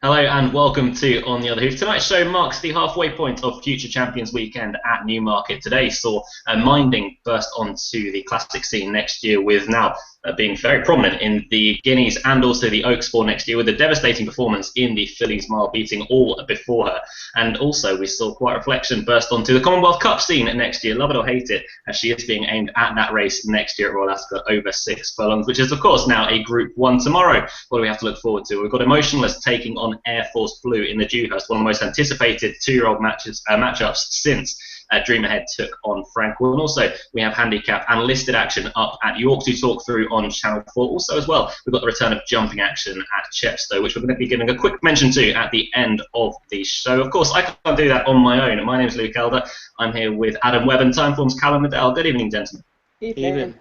Hello and welcome to On the Other Hoof. Tonight's show marks the halfway point of Future Champions Weekend at Newmarket. Today saw Minding burst onto the classic scene next year, with now being very prominent in the Guineas and also the Oaks for next year, with a devastating performance in the Fillies Mile, beating all before her. And also we saw Quiet Reflection burst onto the Commonwealth Cup scene next year, love it or hate it, as she is being aimed at that race next year at Royal Ascot over 6 furlongs, which is of course now a Group 1 tomorrow. What do we have to look forward to? We've got Emotionless taking on Air Force Blue in the Dewhurst, one of the most anticipated two-year-old matchups since Dream Ahead took on Frankel. And also we have handicap and listed action up at York to talk through on Channel 4. Also as well, we've got the return of jumping action at Chepstow, which we're going to be giving a quick mention to at the end of the show. Of course, I can't do that on my own. My name is Luke Elder. I'm here with Adam Webb and Timeform's Callum Liddell. Good evening, gentlemen. Evening.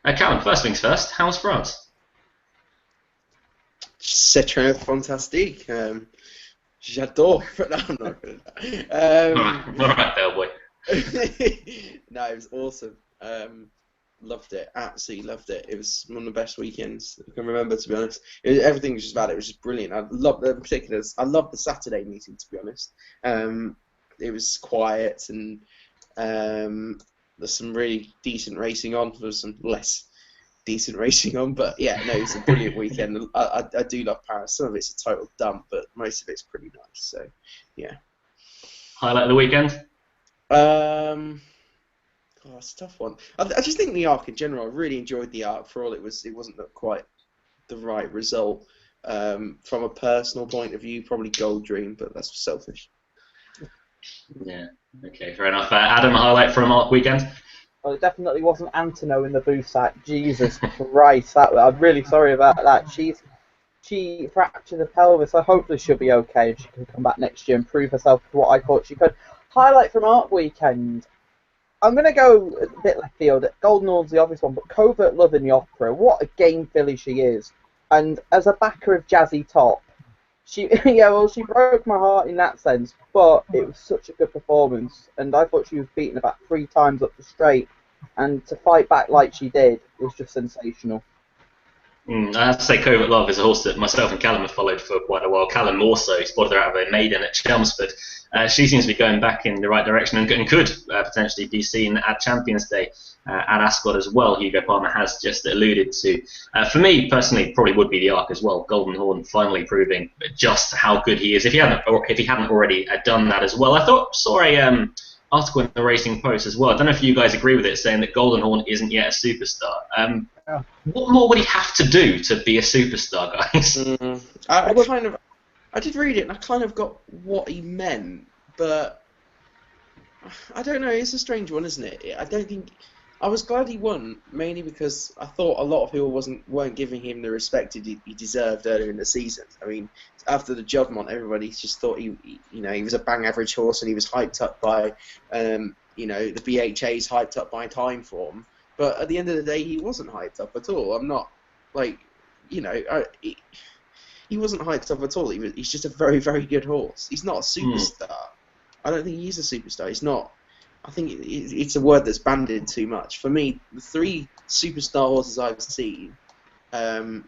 Callum, first things first, how's France? C'est très fantastique. J'adore. No, I'm not good. All right, there, boy. No, it was awesome. Loved it. Absolutely loved it. It was one of the best weekends I can remember, to be honest. Everything was just about it. It was just brilliant. I loved the particulars. I loved the Saturday meeting, to be honest. It was quiet and there's some really decent racing on. There was some less decent racing on, but yeah, no, it's a brilliant weekend. I do love Paris. Some of it's a total dump, but most of it's pretty nice. So, yeah. Highlight of the weekend? It's a tough one. I just think the arc in general. I really enjoyed the arc. For all it wasn't quite the right result. From a personal point of view, probably Gold Dream, but that's selfish. Yeah. Okay, fair enough. Adam, a highlight from arc weekend? Well, it definitely wasn't Antonio in the booth sack. Jesus Christ, I'm really sorry about that. She fractured the pelvis, so hopefully she'll be okay and she can come back next year and prove herself to what I thought she could. Highlight from Arc Weekend. I'm going to go a bit left field. Golden Horn's the obvious one, but Covert Love in the Opera. What a game filly she is. And as a backer of Jazzy Top, she broke my heart in that sense, but it was such a good performance, and I thought she was beaten about 3 times up the straight, and to fight back like she did was just sensational. I have to say, Covert Love is a horse that myself and Callum have followed for quite a while. Callum more so, spotted her out of a maiden at Chelmsford. She seems to be going back in the right direction and could potentially be seen at Champions Day at Ascot as well. Hugo Palmer has just alluded to. For me personally, probably would be the Arc as well. Golden Horn finally proving just how good he is. If he hadn't already done that as well, I saw a article in the Racing Post as well. I don't know if you guys agree with it, saying that Golden Horn isn't yet a superstar. What more would he have to do to be a superstar, guys? I did read it and I kind of got what he meant, but I don't know. It's a strange one, isn't it? I was glad he won, mainly because I thought a lot of people weren't giving him the respect he deserved earlier in the season. I mean, after the Judgment, everybody just thought he was a bang average horse and he was hyped up by the BHA's hyped up by Timeform. But at the end of the day, he wasn't hyped up at all. I'm not he wasn't hyped up at all. He's just a very, very good horse. He's not a superstar. I don't think he's a superstar. He's not. I think it's a word that's banded too much. For me, the 3 superstar horses I've seen on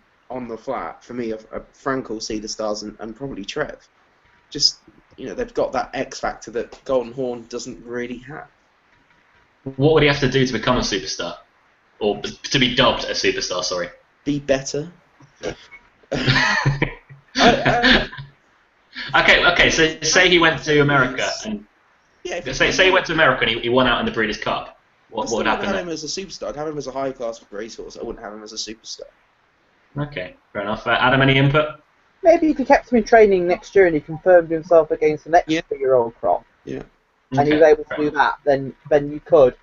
the flat, for me, are Frankel, Sea the Stars, and probably Trev. Just, they've got that X factor that Golden Horn doesn't really have. What would he have to do to become a superstar? Or to be dubbed a superstar, sorry. Be better. Okay. So say he went to America and say he went to America and he won out in the Breeders' Cup. What would happen? I wouldn't have him as a superstar. I'd have him as a high-class racehorse. I wouldn't have him as a superstar. Okay, fair enough. Adam, any input? Maybe if he kept him in training next year and he confirmed himself against the next 3-year-old crop, and he was able to do that, then you could.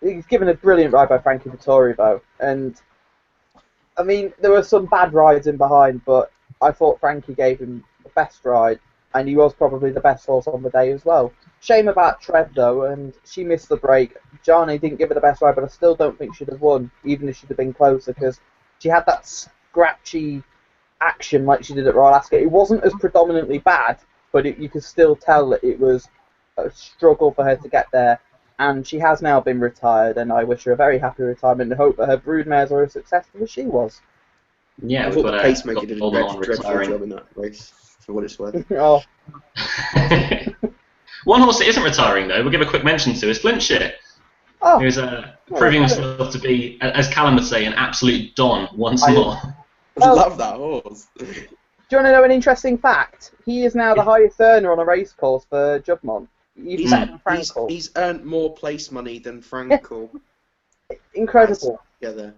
He's given a brilliant ride by Frankie Vittori, though, and I mean, there were some bad rides in behind, but I thought Frankie gave him the best ride, and he was probably the best horse on the day as well. Shame about Trev, though, and she missed the break. Johnny didn't give her the best ride, but I still don't think she'd have won, even if she'd have been closer, because she had that scratchy action like she did at Royal Ascot. It wasn't as predominantly bad, but you could still tell that it was a struggle for her to get there. And she has now been retired, and I wish her a very happy retirement and hope that her broodmares are as successful as she was. Yeah, I we've thought got the pacemaker did a Golden on dreadful retiring. job in that race, for what it's worth. Oh, One horse that isn't retiring, though, we'll give a quick mention to, is Flintshire, oh, who's proving himself to be, as Callum would say, an absolute don once I- more. I Well- love that horse. Do you want to know an interesting fact? He is now the highest earner on a race course for Jubmont. He's better than Frankel. He's earned more place money than Frankel. Incredible. Together.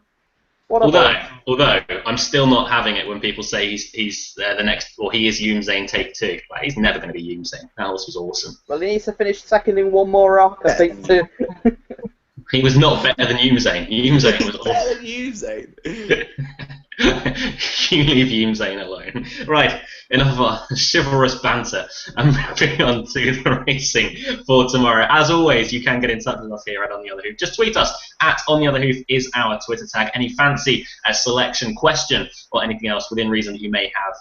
What a horse. Although I'm still not having it when people say he's the next, or he is Youmzain take 2. Like, he's never going to be Youmzain. That horse was awesome. Well, he needs to finish second in one more rock, I think, too. He was not better than Youmzain. Youmzain was awesome. Better than Youmzain. You leave Youmzain alone. Right, enough of our chivalrous banter. And moving on to the racing for tomorrow. As always, you can get in touch with us here at On The Other Hoof. Just tweet us at On The Other Hoof is our Twitter tag. Any fancy selection, question, or anything else within reason that you may have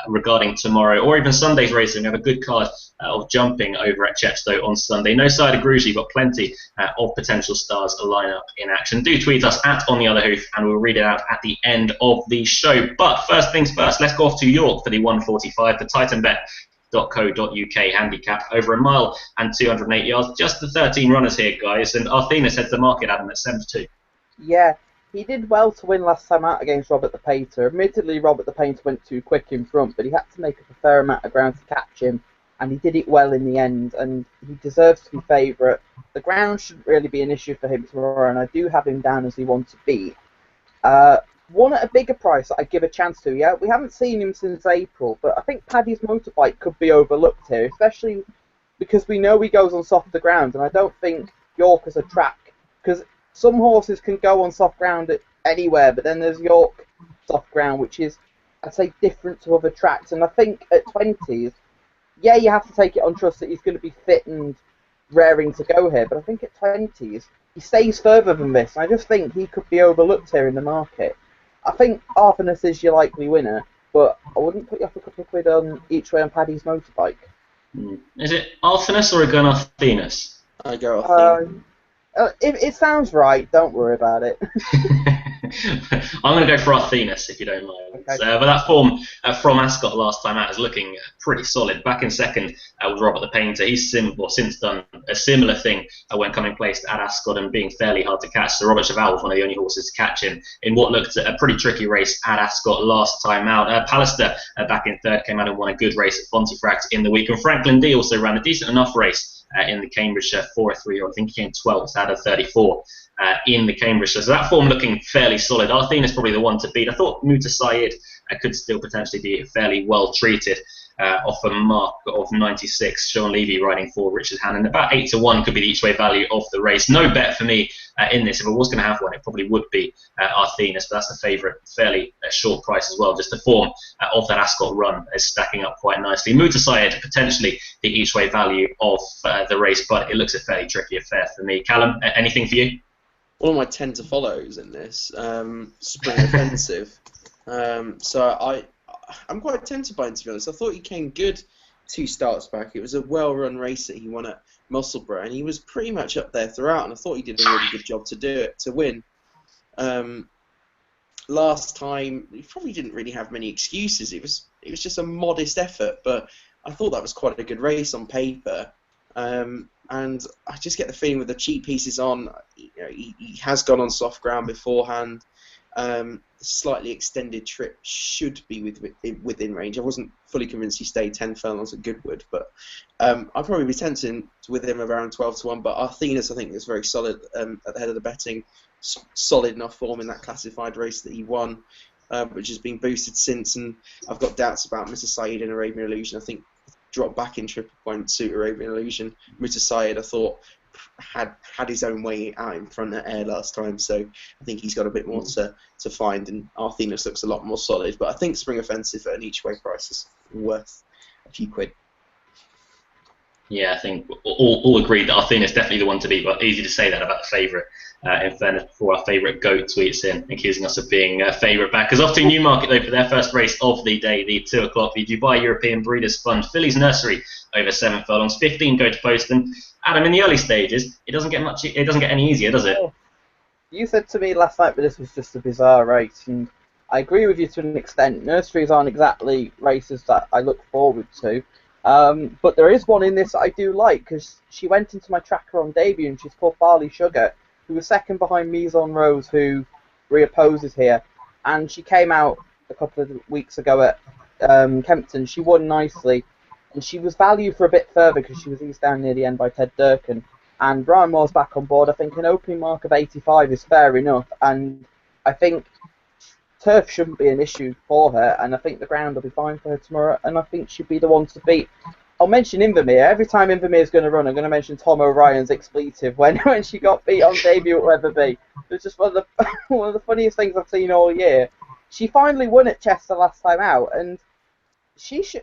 regarding tomorrow, or even Sunday's racing. We have a good card of jumping over at Chepstow on Sunday. No side of Grugy, but plenty of potential stars line up in action. Do tweet us at On The Other Hoof, and we'll read it out at the end of the show. But first things first, let's go off to York for the 145, the titanbet.co.uk handicap over 1 mile and 208 yards. Just the 13 runners here, guys, and Arthenis heads the market, Adam, at 7-2. Yeah, he did well to win last time out against Robert the Painter. Admittedly, Robert the Painter went too quick in front, but he had to make up a fair amount of ground to catch him, and he did it well in the end, and he deserves to be favourite. The ground shouldn't really be an issue for him tomorrow, and I do have him down as he wants to beat. One at a bigger price that I'd give a chance to. Yeah, we haven't seen him since April, but I think Paddy's Motorbike could be overlooked here, especially because we know he goes on softer ground, and I don't think York is a track, because some horses can go on soft ground anywhere, but then there's York soft ground, which is, I'd say, different to other tracks, and I think at 20s, yeah, you have to take it on trust that he's going to be fit and raring to go here, but I think at 20s, he stays further than this, and I just think he could be overlooked here in the market. I think Arthenis is your likely winner, but I wouldn't put you off a couple of quid on each way on Paddy's Motorbike. Is it Arthenis or again Arthenis? I go Arthenis. It sounds right, don't worry about it. I'm going to go for Arthenis, if you don't mind. Okay. But that form from Ascot last time out is looking pretty solid. Back in second with Robert the Painter. He's since done a similar thing when coming placed at Ascot and being fairly hard to catch. So Robert Cheval was one of the only horses to catch him in what looked a pretty tricky race at Ascot last time out. Pallister back in third came out and won a good race at Pontefract in the week. And Franklin D also ran a decent enough race in the Cambridgeshire 4-3, or I think he came 12th out of 34 in the Cambridgeshire. So that form looking fairly solid. Arthene is probably the one to beat. I thought Muta Syed could still potentially be fairly well treated off a mark of 96. Sean Levy riding for Richard Hannon. About 8-1 could be the each way value of the race. No bet for me in this. If I was going to have one, it probably would be Arthenis, but that's the favourite, fairly short price as well. Just the form of that Ascot run is stacking up quite nicely. Muta Syed potentially the each way value of the race, but it looks a fairly tricky affair for me. Callum, anything for you? One of my 10 to follows in this, Spring Offensive. So I'm quite tempted by him, to be honest. I thought he came good 2 starts back. It was a well-run race that he won at Musselburgh, and he was pretty much up there throughout, and I thought he did a really good job to win. Last time, he probably didn't really have many excuses. It was just a modest effort, but I thought that was quite a good race on paper. And I just get the feeling with the cheap pieces on, he has gone on soft ground beforehand. Slightly extended trip should be within range. I wasn't fully convinced he stayed 10 furlongs at Goodwood, but I'd probably be tempted with him around 12-1. But Arthenis, I think, is very solid at the head of the betting. Solid enough form in that classified race that he won, which has been boosted since. And I've got doubts about Mr. Saeed and Arabian Illusion. I think drop back in triple point suit Arabian Illusion. Mr. Syed, I thought, had his own way out in front at Air last time, so I think he's got a bit more to find, and Arthenis looks a lot more solid. But I think Spring Offensive at an each way price is worth a few quid. Yeah, I think all agreed that Arthenis is definitely the one to beat, but easy to say that about the favourite. In fairness, before our favourite goat tweets in, accusing us of being favourite backers. Off to Newmarket, though, for their first race of the day, the 2 o'clock, the Dubai European Breeders' Fund Fillies Nursery over 7 furlongs, 15 go to Poston. Adam, in the early stages, it doesn't get any easier, does it? You said to me last night that this was just a bizarre race, and I agree with you to an extent. Nurseries aren't exactly races that I look forward to. But there is one in this that I do like, because she went into my tracker on debut, and she's called Barley Sugar, who was second behind Mise en Rose, who reopposes here. And she came out a couple of weeks ago at Kempton. She won nicely, and she was valued for a bit further because she was eased down near the end by Ted Durkin. And Brian Moore's back on board. I think an opening mark of 85 is fair enough, and I think turf shouldn't be an issue for her, and I think the ground will be fine for her tomorrow, and I think she'll be the one to beat. I'll mention Invermere. Every time Invermere's going to run, I'm going to mention Tom O'Ryan's expletive when she got beat on debut at Wetherby. It's just one of the one of the funniest things I've seen all year. She finally won at Chester last time out, and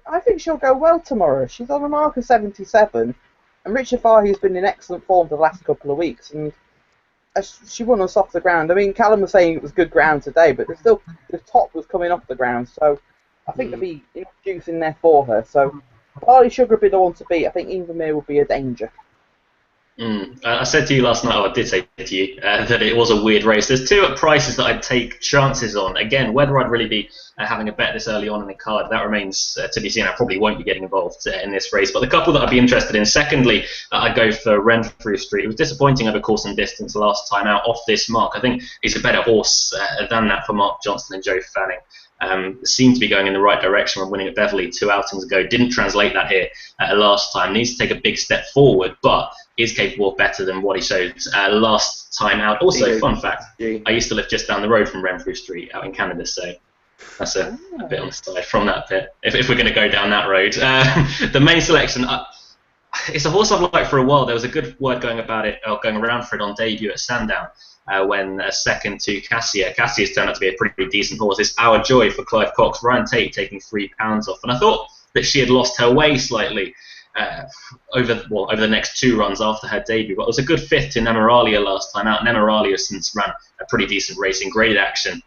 I think she'll go well tomorrow. She's on a mark of 77, and Richard Fahey's been in excellent form the last couple of weeks, and she won on softer ground. I mean, Callum was saying it was good ground today, but the top was coming off the ground, so I think there'll be enough juice in there for her. So Barley Sugar would be the one to beat. I think Invermere would be a danger. I said to you last night, I did say to you, that it was a weird race. There's two prices that I'd take chances on. Again, whether I'd really be having a bet this early on in the card, that remains to be seen. I probably won't be getting involved in this race. But the couple that I'd be interested in, secondly, I'd go for Renfrew Street. It was disappointing over course and distance last time out off this mark. I think he's a better horse than that for Mark Johnston and Joe Fanning. Seemed to be going in the right direction when winning at Beverley 2 outings ago. Didn't translate that here last time. Needs to take a big step forward, but is capable of better than what he showed last time out. Also, fun fact, I used to live just down the road from Renfrew Street out in Canada, so that's a bit on the side from that bit, if we're going to go down that road. The main selection, it's a horse I've liked for a while. There was a good word going around for it on debut at Sandown. When second to Cassia. Cassia's turned out to be a pretty decent horse. It's Our Joy for Clive Cox. Ryan Tate taking £3 off. And I thought that she had lost her way slightly over the next 2 runs after her debut. But it was a good fifth to Nemeralia last time out. Nemeralia has since ran a pretty decent race in graded action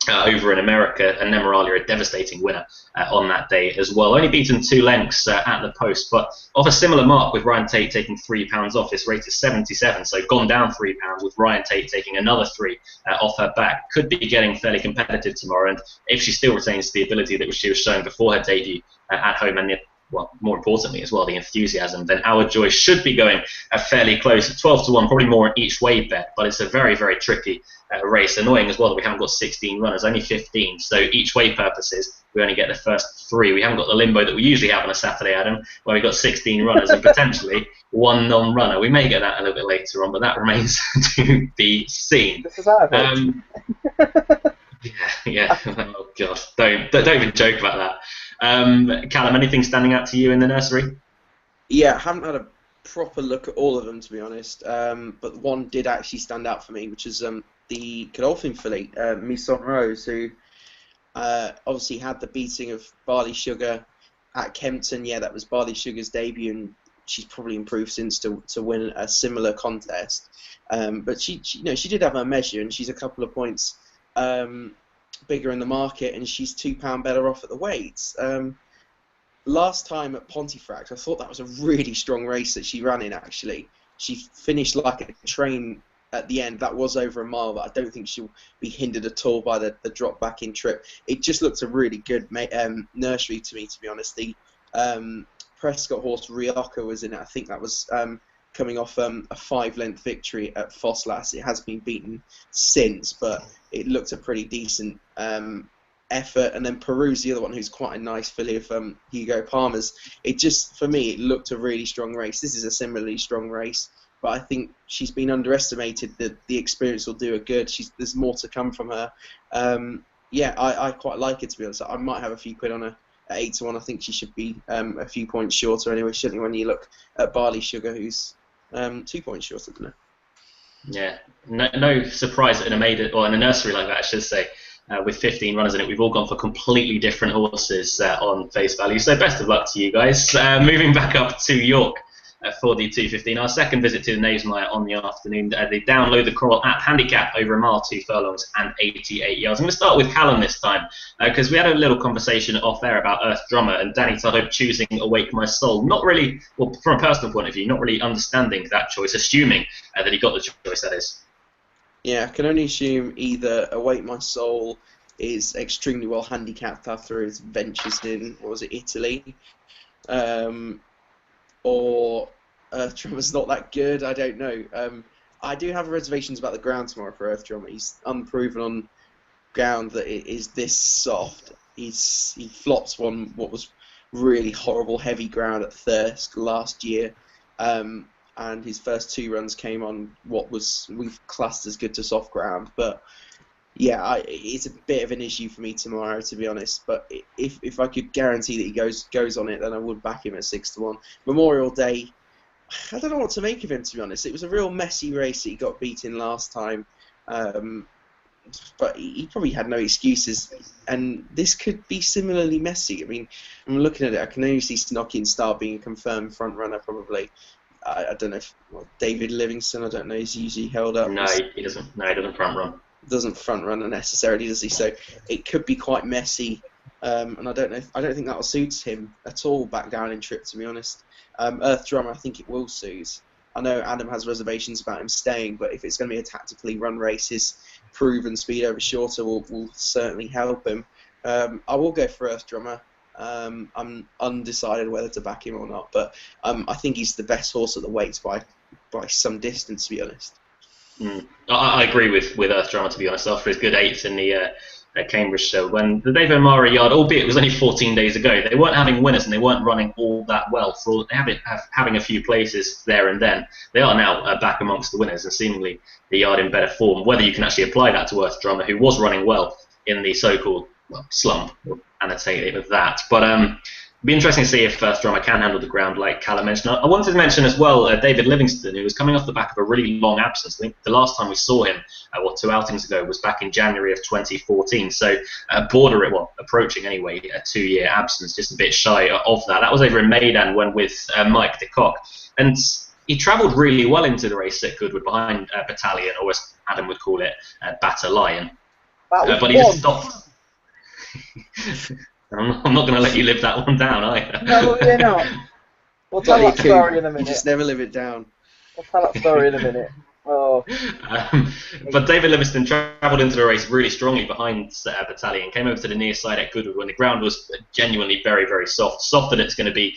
over in America, and Nemeralia a devastating winner on that day as well. Only beaten 2 lengths at the post, but off a similar mark with Ryan Tate taking £3 off. His rate is 77, so gone down £3 with Ryan Tate taking another 3 off her back. Could be getting fairly competitive tomorrow, and if she still retains the ability that she was showing before her debut at home, and more importantly as well, the enthusiasm, then Our Joy should be going fairly close, 12-1, probably more each way bet, but it's a very, very tricky race. Annoying as well that we haven't got 16 runners, only 15, so each way purposes we only get the first 3. We haven't got the limbo that we usually have on a Saturday, Adam, where we've got 16 runners and potentially 1 non-runner. We may get that a little bit later on, but that remains to be seen. This is out of it. Yeah. Oh god, don't even joke about that. Callum, anything standing out to you in the nursery? Yeah, I haven't had a proper look at all of them, to be honest, but one did actually stand out for me, which is the Godolphin filly, Mise en Rose, who obviously had the beating of Barley Sugar at Kempton. Yeah, that was Barley Sugar's debut, and she's probably improved since to win a similar contest. But she did have her measure, and she's a couple of points bigger in the market, and she's £2 better off at the weights. Last time at Pontefract, I thought that was a really strong race that she ran in, actually. She finished like a train at the end. That was over a mile, but I don't think she'll be hindered at all by the drop back in trip. It just looked a really good nursery to me, to be honest. The Prescott horse Rioja was in it. I think that was coming off a 5-length victory at Fosslas. It has been beaten since, but it looked a pretty decent effort. And then Peru's the other one, who's quite a nice filly of Hugo Palmer's. It just, for me, it looked a really strong race. This is a similarly strong race, but I think she's been underestimated. The experience will do her good. There's more to come from her. I quite like it, to be honest. I might have a few quid on her at 8-1. I think she should be a few points shorter anyway, certainly when you look at Barley Sugar, who's 2 points shorter than her. Yeah, no surprise in a nursery like that, I should say. With 15 runners in it, we've all gone for completely different horses on face value. So best of luck to you guys. Moving back up to York for the 2:15. Our second visit to the Knavesmire on the afternoon. They download the Coral at handicap over a mile, 2 furlongs and 88 yards. I'm going to start with Callum this time because we had a little conversation off air about Earth Drummer and Danny Tudhope choosing Awake My Soul. Not really, well, from a personal point of view, not really understanding that choice, assuming that he got the choice, that is. Yeah, I can only assume either Awake My Soul is extremely well handicapped after his ventures in, what was it, Italy? Or Earth Drummer's not that good, I don't know. I do have reservations about the ground tomorrow for Earth Drummer. He's unproven on ground that it is this soft. He flopped on what was really horrible heavy ground at Thirsk last year, and his first 2 runs came on what we've classed as good to soft ground. But yeah, it's a bit of an issue for me tomorrow, to be honest. But if I could guarantee that he goes on it, then I would back him at 6-1. Memorial Day, I don't know what to make of him, to be honest. It was a real messy race that he got beaten last time. But he probably had no excuses, and this could be similarly messy. I mean, I'm looking at it, I can only see Snocky and Star being a confirmed front runner, probably. I don't know if David Livingston, I don't know, is usually held up. No, he doesn't. No, he doesn't front run. Doesn't front runner necessarily, does he? So it could be quite messy, and I don't think that will suit him at all. Back down in trip, to be honest. Earth Drummer, I think it will suit. I know Adam has reservations about him staying, but if it's going to be a tactically run race, his proven speed over shorter will certainly help him. I will go for Earth Drummer. I'm undecided whether to back him or not, but I think he's the best horse at the weights by some distance, to be honest. I agree with Earth Drummer, to be honest, after his good 8th in the Cambridge show. When the David O'Mara yard, albeit it was only 14 days ago, they weren't having winners and they weren't running all that well. For having a few places there and then, they are now back amongst the winners and seemingly the yard in better form. Whether you can actually apply that to Earth Drummer, who was running well in the so-called slump, we'll annotate it with that. But it'd be interesting to see if Earth Drummer can handle the ground, like Callum mentioned. I wanted to mention as well David Livingston, who was coming off the back of a really long absence. I think the last time we saw him, 2 outings ago, was back in January of 2014. So approaching anyway, a 2-year absence, just a bit shy of that. That was over in Maidan when with Mike de Kock. And he travelled really well into the race at Goodwood behind Battalion, or as Adam would call it, Battalion. But he just stopped. I'm not going to let you live that one down either. No, you're not. We'll tell that story in a minute. You just never live it down. We'll tell that story in a minute. Oh. But David Livingston travelled into the race really strongly behind Battalion, came over to the near side at Goodwood when the ground was genuinely very, very soft. Softer than it's going to be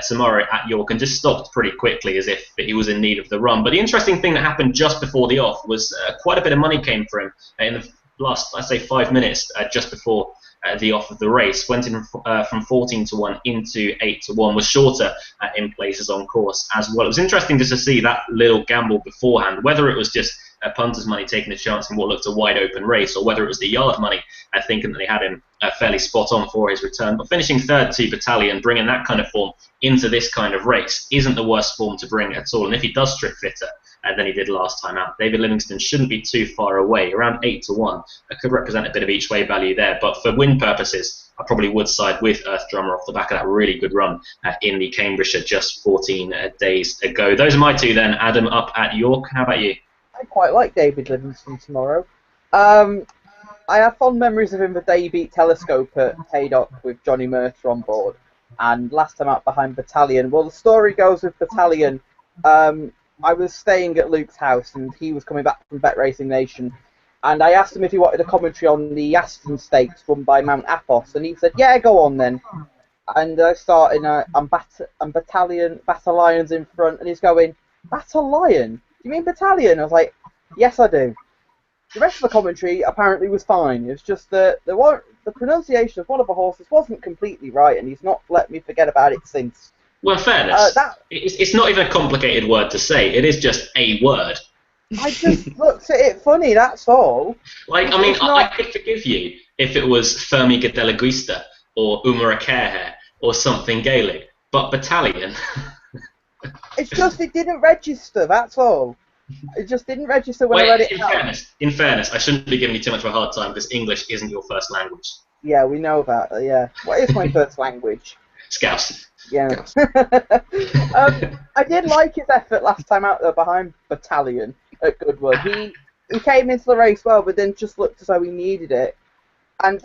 tomorrow at York, and just stopped pretty quickly as if he was in need of the run. But the interesting thing that happened just before the off was quite a bit of money came for him in the last, I'd say, 5 minutes just before the off of the race. Went in from 14-1 into 8-1, was shorter in places on course as well. It was interesting just to see that little gamble beforehand, whether it was just punter's money taking a chance in what looked a wide open race, or whether it was the yard money thinking that they had him fairly spot on for his return. But finishing third to Battalion, bringing that kind of form into this kind of race isn't the worst form to bring at all. And if he does strip fitter than he did last time out, David Livingston shouldn't be too far away. Around 8-1 could represent a bit of each way value there. But for win purposes, I probably would side with Earth Drummer off the back of that really good run in the Cambridgeshire just 14 days ago. Those are my two then. Adam, up at York. How about you? I quite like David Livingston tomorrow. I have fond memories of him the day he beat Telescope at Haydock with Johnny Mercer on board, and last time out behind Battalion. Well, the story goes with Battalion. I was staying at Luke's house and he was coming back from Bet Racing Nation, and I asked him if he wanted a commentary on the Aston Stakes won by Mount Athos, and he said, yeah, go on then. And I started, I'm Battalion's in front, and he's going, Battalion? Do you mean Battalion? I was like, yes, I do. The rest of the commentary apparently was fine. It's just that the pronunciation of one of the horses wasn't completely right, and he's not let me forget about it since. Well, in fairness, it's not even a complicated word to say. It is just a word. I just looked at it funny, that's all. Like, I mean, I could forgive you if it was Fermi Delaguista or Umara Carehair or something Gaelic, but Battalion. It's just it didn't register, that's all. It just didn't register when I read it out. In fairness, I shouldn't be giving you too much of a hard time because English isn't your first language. Yeah, we know that, yeah. What is my first language? Scouse. Yeah. I did like his effort last time out there behind Battalion at Goodwood. He came into the race well, but then just looked as though he needed it. And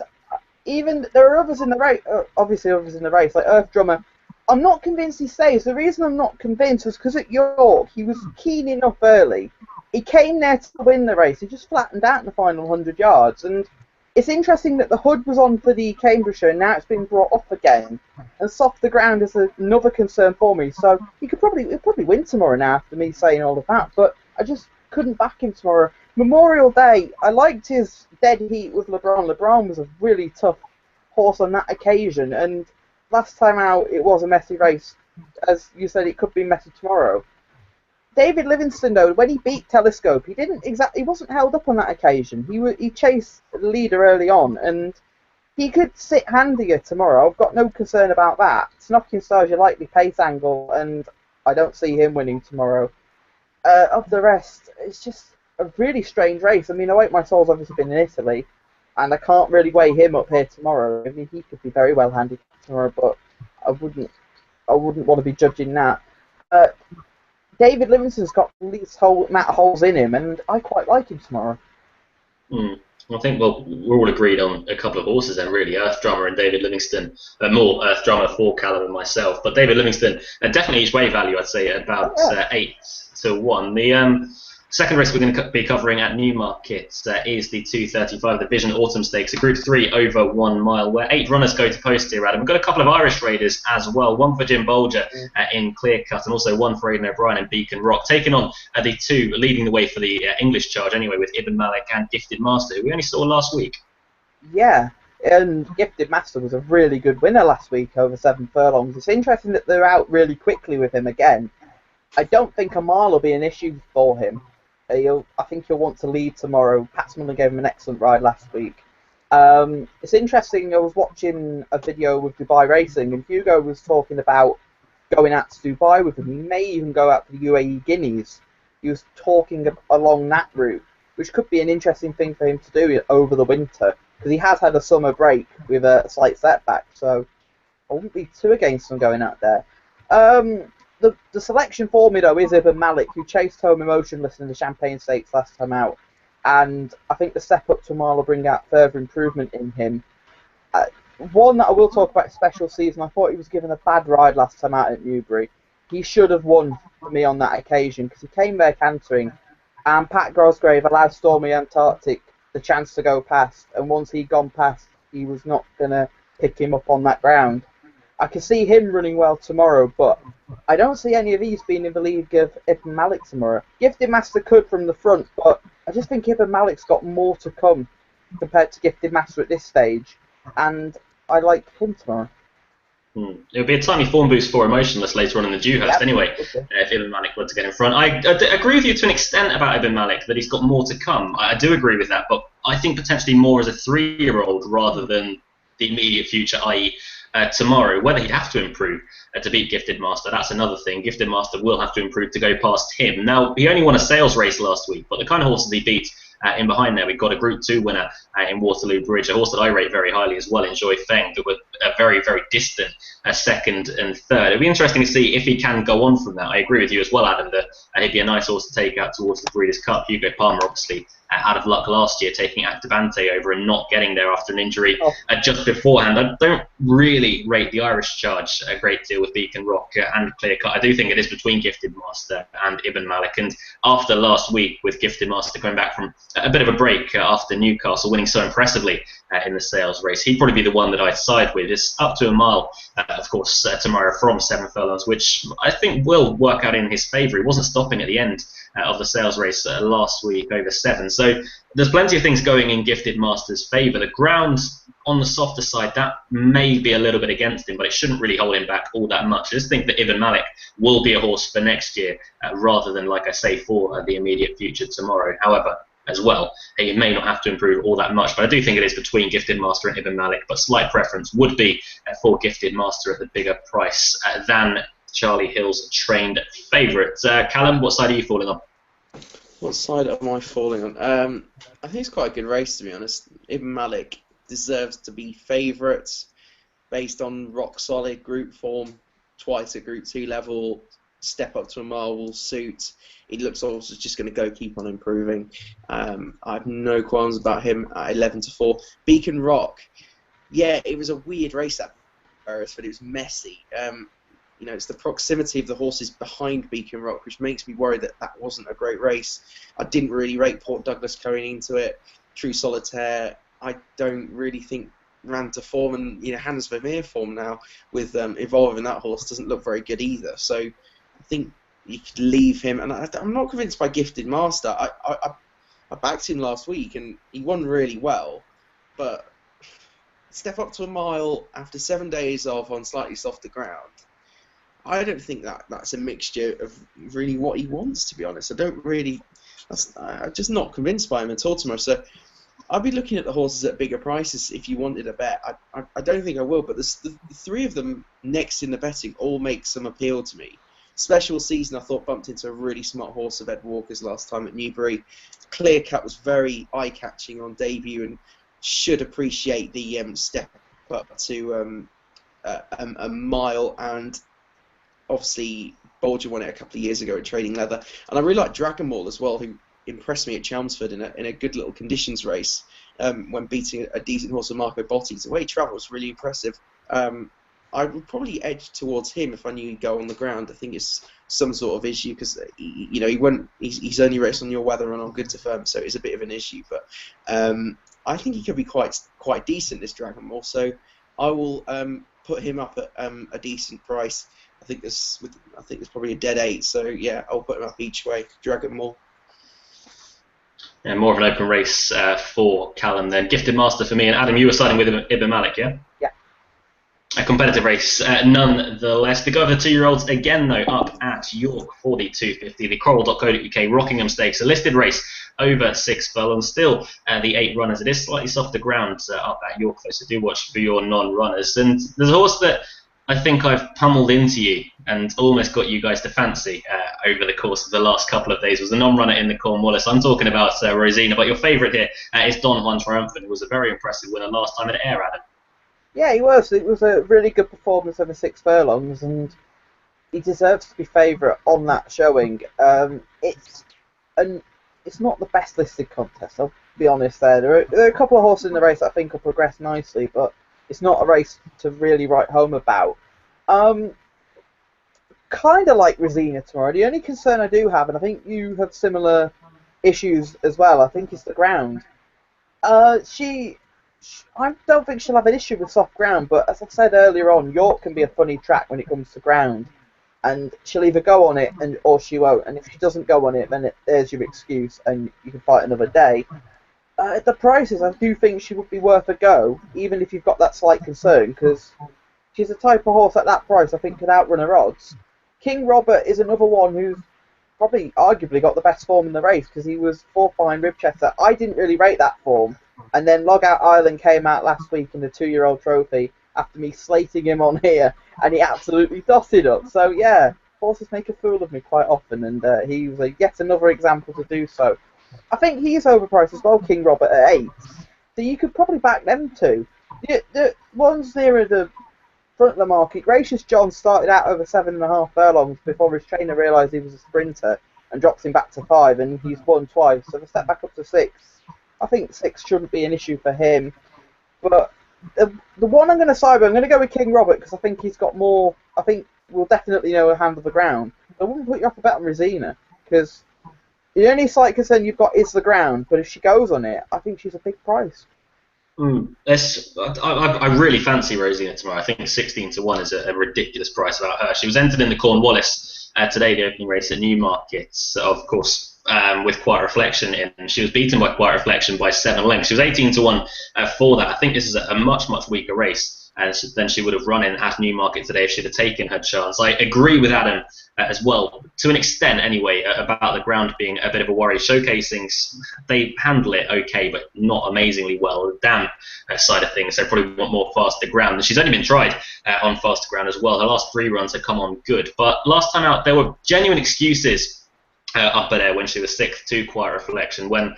even there are others in the race, obviously others in the race, like Earth Drummer. I'm not convinced he stays. The reason I'm not convinced was because at York he was keen enough early. He came there to win the race. He just flattened out in the final 100 yards, and It's interesting that the hood was on for the Cambridgeshire and now it's been brought off again. And soft the ground is another concern for me. So he'll probably win tomorrow now after me saying all of that. But I just couldn't back him tomorrow. Memorial Day, I liked his dead heat with LeBron. LeBron was a really tough horse on that occasion. And last time out, it was a messy race. As you said, it could be messy tomorrow. David Livingstone, though, when he beat Telescope, he wasn't held up on that occasion. He chased the leader early on, and he could sit handier tomorrow. I've got no concern about that. Snocking Star's your likely pace angle, and I don't see him winning tomorrow. Of the rest, it's just a really strange race. I mean, I Wait My Soul's obviously been in Italy, and I can't really weigh him up here tomorrow. I mean, he could be very well handicapped tomorrow, but I wouldn't want to be judging that. David Livingstone's got at least amount of holes in him, and I quite like him tomorrow. I think, well, we're all agreed on a couple of horses then, really. Earth Drummer and David Livingstone. More Earth Drummer for Callum and myself. But David Livingstone, definitely each way value, I'd say, at about 8 to 1. The second race we're going to be covering at Newmarket is the 2:35 Division Autumn Stakes, a Group 3 over 1 mile, where 8 runners go to post here, Adam. We've got a couple of Irish raiders as well, one for Jim Bolger in Clear Cut, and also one for Aidan O'Brien in Beacon Rock, taking on the two leading the way for the English charge anyway, with Ibn Malik and Gifted Master, who we only saw last week. Yeah, and Gifted Master was a really good winner last week over 7 furlongs. It's interesting that they're out really quickly with him again. I don't think a mile will be an issue for him. I think he'll want to lead tomorrow. Pat Mullen gave him an excellent ride last week. It's interesting, I was watching a video with Dubai Racing, and Hugo was talking about going out to Dubai with him. He may even go out to the UAE Guineas. He was talking along that route, which could be an interesting thing for him to do over the winter, because he has had a summer break with a slight setback, so I wouldn't be too against him going out there. The selection for me, though, is Ibn Malik, who chased home Emotionless in the Champagne Stakes last time out. And I think the step up to mile will bring out further improvement in him. One that I will talk about, Special Season, I thought he was given a bad ride last time out at Newbury. He should have won for me on that occasion, because he came there cantering. And Pat Grosgrave allowed Stormy Antarctic the chance to go past. And once he'd gone past, he was not going to pick him up on that ground. I can see him running well tomorrow, but I don't see any of these being in the league of Ibn Malik tomorrow. Gifted Master could from the front, but I just think Ibn Malik's got more to come compared to Gifted Master at this stage, and I like him tomorrow. It'll be a tiny form boost for Emotionless later on in the Dewhurst anyway, if Ibn Malik were to get in front. I agree with you to an extent about Ibn Malik, that he's got more to come. I do agree with that, but I think potentially more as a 3-year-old rather than the immediate future, i.e. Tomorrow. Whether he'd have to improve to beat Gifted Master, that's another thing. Gifted Master will have to improve to go past him. Now, he only won a sales race last week, but the kind of horses he beat in behind there, we've got a Group 2 winner in Waterloo Bridge, a horse that I rate very highly as well, in Joy Feng, that were very, very distant second and third. It'll be interesting to see if he can go on from that. I agree with you as well, Adam, that he'd be a nice horse to take out towards the Breeders' Cup. Hugo Palmer, obviously, out of luck last year, taking Activante over and not getting there after an injury just beforehand. I don't really rate the Irish charge a great deal with Beacon Rock and Clear Cut. I do think it is between Gifted Master and Ibn Malik, and after last week with Gifted Master coming back from a bit of a break after Newcastle winning so impressively in the sales race, he'd probably be the one that I'd side with. It's up to a mile, of course, tomorrow from 7 furlongs, which I think will work out in his favour. He wasn't stopping at the end of the sales race last week over 7. So there's plenty of things going in Gifted Master's favour. The ground on the softer side, that may be a little bit against him, but it shouldn't really hold him back all that much. I just think that Ibn Malik will be a horse for next year rather than, like I say, for the immediate future tomorrow. However, as well, he may not have to improve all that much, but I do think it is between Gifted Master and Ibn Malik, but slight preference would be for Gifted Master at the bigger price than Charlie Hill's trained favourite. Callum, what side are you falling on? What side am I falling on? I think it's quite a good race, to be honest. Ibn Malik deserves to be favourite based on rock solid group form, twice at Group 2 level. Step up to a mile will suit. He looks also just going to keep on improving. I have no qualms about him at 11-4. Beacon Rock, yeah, it was a weird race at Paris, but it was messy. It's the proximity of the horses behind Beacon Rock, which makes me worried that wasn't a great race. I didn't really rate Port Douglas going into it. True Solitaire, I don't really think ran to form, and Hans Vermeer form now with evolving that horse doesn't look very good either. So I think you could leave him, and I'm not convinced by Gifted Master. I backed him last week and he won really well, but step up to a mile after 7 days off on slightly softer ground. I don't think that's a mixture of really what he wants, to be honest. I'm just not convinced by him at all tomorrow. So I'd be looking at the horses at bigger prices if you wanted a bet. I don't think I will, but the three of them next in the betting all make some appeal to me. Special Season, I thought, bumped into a really smart horse of Ed Walker's last time at Newbury. Clear Cut was very eye-catching on debut and should appreciate the step up to a mile. And obviously, Bolger won it a couple of years ago at Trading Leather. And I really like Dragon Ball as well, who impressed me at Chelmsford in a good little conditions race when beating a decent horse of Marco Botti's. The way he travels, really impressive. I would probably edge towards him if I knew he'd go on the ground. I think it's some sort of issue because he's only raced on your weather and on good to firm, so it's a bit of an issue. But I think he could be quite decent, this Dragon Ball. So I will put him up at a decent price. I think there's probably a dead 8. So yeah, I'll put him up each way. Dragon Ball. Yeah, more of an open race for Callum then. Gifted Master for me, and Adam, you were siding with Ibn Malik, yeah? Yeah. A competitive race, nonetheless. The go of the 2-year-olds again, though, up at York for the 250. The Coral.co.uk Rockingham Stakes, a listed race over 6 furlongs. Still the 8 runners. It is slightly softer ground up at York, though, so do watch for your non-runners. And there's a horse that I think I've pummeled into you and almost got you guys to fancy over the course of the last couple of days. Was a non-runner in the Cornwallis. I'm talking about Rosina, but your favourite here is Don Juan Triumphant, who was a very impressive winner last time at Ayr, Adam. Yeah, he was. It was a really good performance over 6 furlongs, and he deserves to be favourite on that showing. It's not the best listed contest, I'll be honest there. There are a couple of horses in the race that I think will progress nicely, but it's not a race to really write home about. Kind of like Rosina tomorrow. The only concern I do have, and I think you have similar issues as well, I think it's the ground. I don't think she'll have an issue with soft ground, but as I said earlier on, York can be a funny track when it comes to ground, and she'll either go on it or she won't. And if she doesn't go on it, then there's your excuse, and you can fight another day. At the prices, I do think she would be worth a go, even if you've got that slight concern, because she's a type of horse at that price I think could outrun her odds. King Robert is another one who's probably arguably got the best form in the race, because he was 4 fine Ribchester. I didn't really rate that form. And then Logout Island came out last week in the 2-year-old trophy after me slating him on here, and he absolutely dotted up. So yeah, horses make a fool of me quite often, and he was yet another example to do so. I think he's overpriced as well, King Robert at 8. So you could probably back them too. The ones nearer the front of the market, Gracious John started out over 7.5 furlongs before his trainer realised he was a sprinter and drops him back to 5, and he's won twice. So the step back up to 6. I think 6 shouldn't be an issue for him. But the one I'm going to side with, I'm going to go with King Robert, because I think he's got more. I think we'll definitely know a hand of the ground. I wouldn't put you off a bet on Rosina, because the only slight concern you've got is the ground. But if she goes on it, I think she's a big price. I really fancy Rosina tomorrow. I think 16 to 1 is a ridiculous price about her. She was entered in the Cornwallis today, the opening race at Newmarket, of course. With Quiet Reflection in. She was beaten by Quiet Reflection by 7 lengths. She was 18 to 1 for that. I think this is a much weaker race than she would have run in at Newmarket today if she'd have taken her chance. I agree with Adam as well, to an extent anyway, about the ground being a bit of a worry. Showcasings, they handle it okay, but not amazingly well. The damp side of things, they probably want more faster ground. And she's only been tried on faster ground as well. Her last 3 runs have come on good. But last time out, there were genuine excuses up at there when she was 6th to Quiet Reflection, when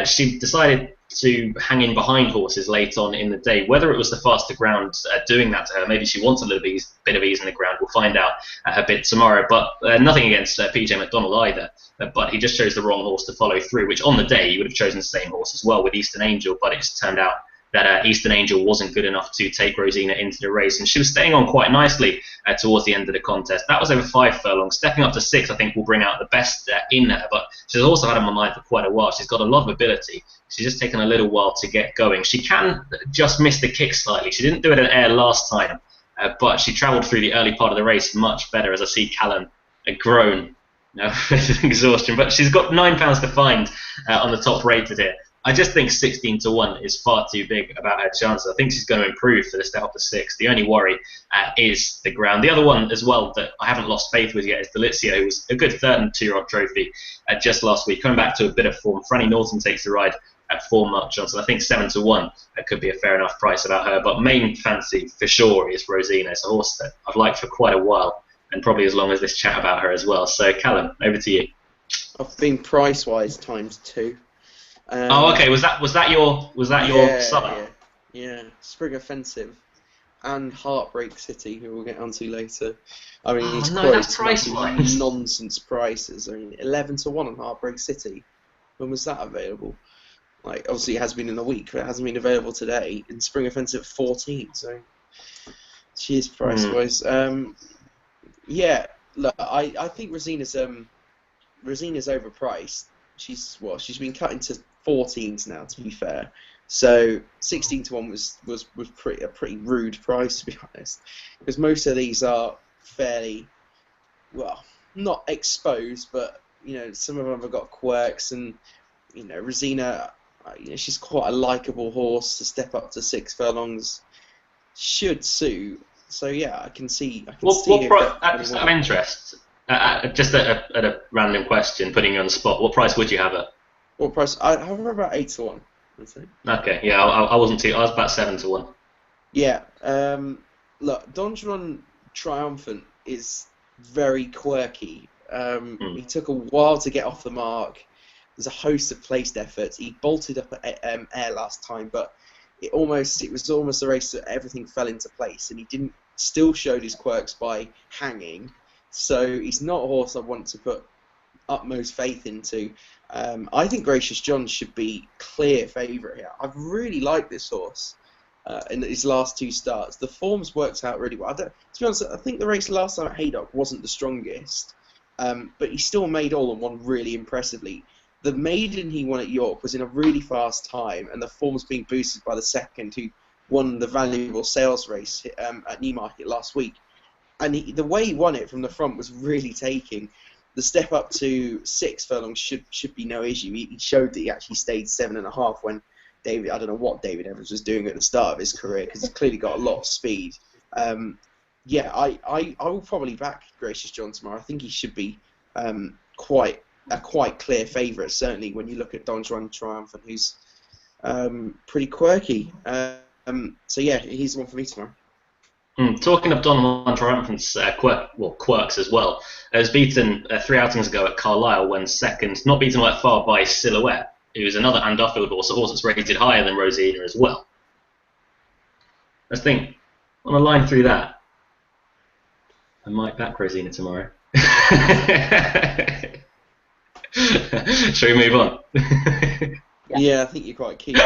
she decided to hang in behind horses late on in the day. Whether it was the faster ground doing that to her, maybe she wants a little bit of ease in the ground. We'll find out a bit tomorrow. But nothing against PJ McDonald either. But he just chose the wrong horse to follow through, which on the day he would have chosen the same horse as well with Eastern Angel, but it just turned out that Eastern Angel wasn't good enough to take Rosina into the race, and she was staying on quite nicely towards the end of the contest. That was over 5 furlongs. Stepping up to 6, I think, will bring out the best in her, but she's also had him on line for quite a while. She's got a lot of ability. She's just taken a little while to get going. She can just miss the kick slightly. She didn't do it at air last time, but she travelled through the early part of the race much better, as I see Callum groan with exhaustion. But she's got £9 to find on the top rated here. I just think 16 to 1 is far too big about her chances. I think she's going to improve for the step up to 6. The only worry is the ground. The other one as well that I haven't lost faith with yet is Delizio, who was a good third and 2-year-old trophy just last week, coming back to a bit of form. Franny Norton takes the ride at 4 Mark Johnson. I think 7 to 1 could be a fair enough price about her. But main fancy for sure is Rosina. It's a horse that I've liked for quite a while, and probably as long as this chat about her as well. So Callum, over to you. I've been price-wise ×2. Okay. Was that your summer? Yeah. Spring Offensive and Heartbreak City, who we'll get onto later. I mean, he's that's price-wise. Nonsense prices. I mean, 11 to 1 on Heartbreak City. When was that available? Like, obviously, it has been in the week, but it hasn't been available today. In Spring Offensive, 14. So, she is price-wise. Yeah. Look, I think Rosina's overpriced. She's been cut into 14s now, to be fair. So 16 to 1 was a pretty rude price, to be honest, because most of these are fairly, well, not exposed, but some of them have got quirks, and Rosina, she's quite a likable horse. To step up to 6 furlongs should suit. So yeah, I can see. What price? Out of interest. Just at a random question, putting you on the spot, what price would you have it? What price? I have her about 8 to 1. Okay, yeah, I wasn't too. I was about 7 to 1. Yeah. Look, Don Juan Triumphant is very quirky. He took a while to get off the mark. There's a host of placed efforts. He bolted up at air last time, but it was almost a race that everything fell into place, and he still showed his quirks by hanging. So he's not a horse I want to put utmost faith into. I think Gracious John should be clear favourite here. I've really liked this horse in his last 2 starts. The form's worked out really well. To be honest, I think the race last time at Haydock wasn't the strongest, but he still made all and won really impressively. The maiden he won at York was in a really fast time, and the form's being boosted by the second, who won the valuable sales race at Newmarket last week. And the way he won it from the front was really taking. The step up to 6 furlongs should be no issue. He showed that he actually stayed 7.5 when I don't know what David Evans was doing at the start of his career, because he's clearly got a lot of speed. Yeah, I will probably back Gracious John tomorrow. I think he should be quite clear favourite, certainly when you look at Don Juan Triumphant, who's pretty quirky. So yeah, he's the one for me tomorrow. Talking of Don Juan Triumphant's quirks as well, he was beaten 3 outings ago at Carlisle when second, not beaten by far by Silhouette, who is another Andarfield horse, a horse that's rated higher than Rosina as well. Let's think, on a line through that, I might back Rosina tomorrow. Shall we move on? Yeah, I think you're quite keen.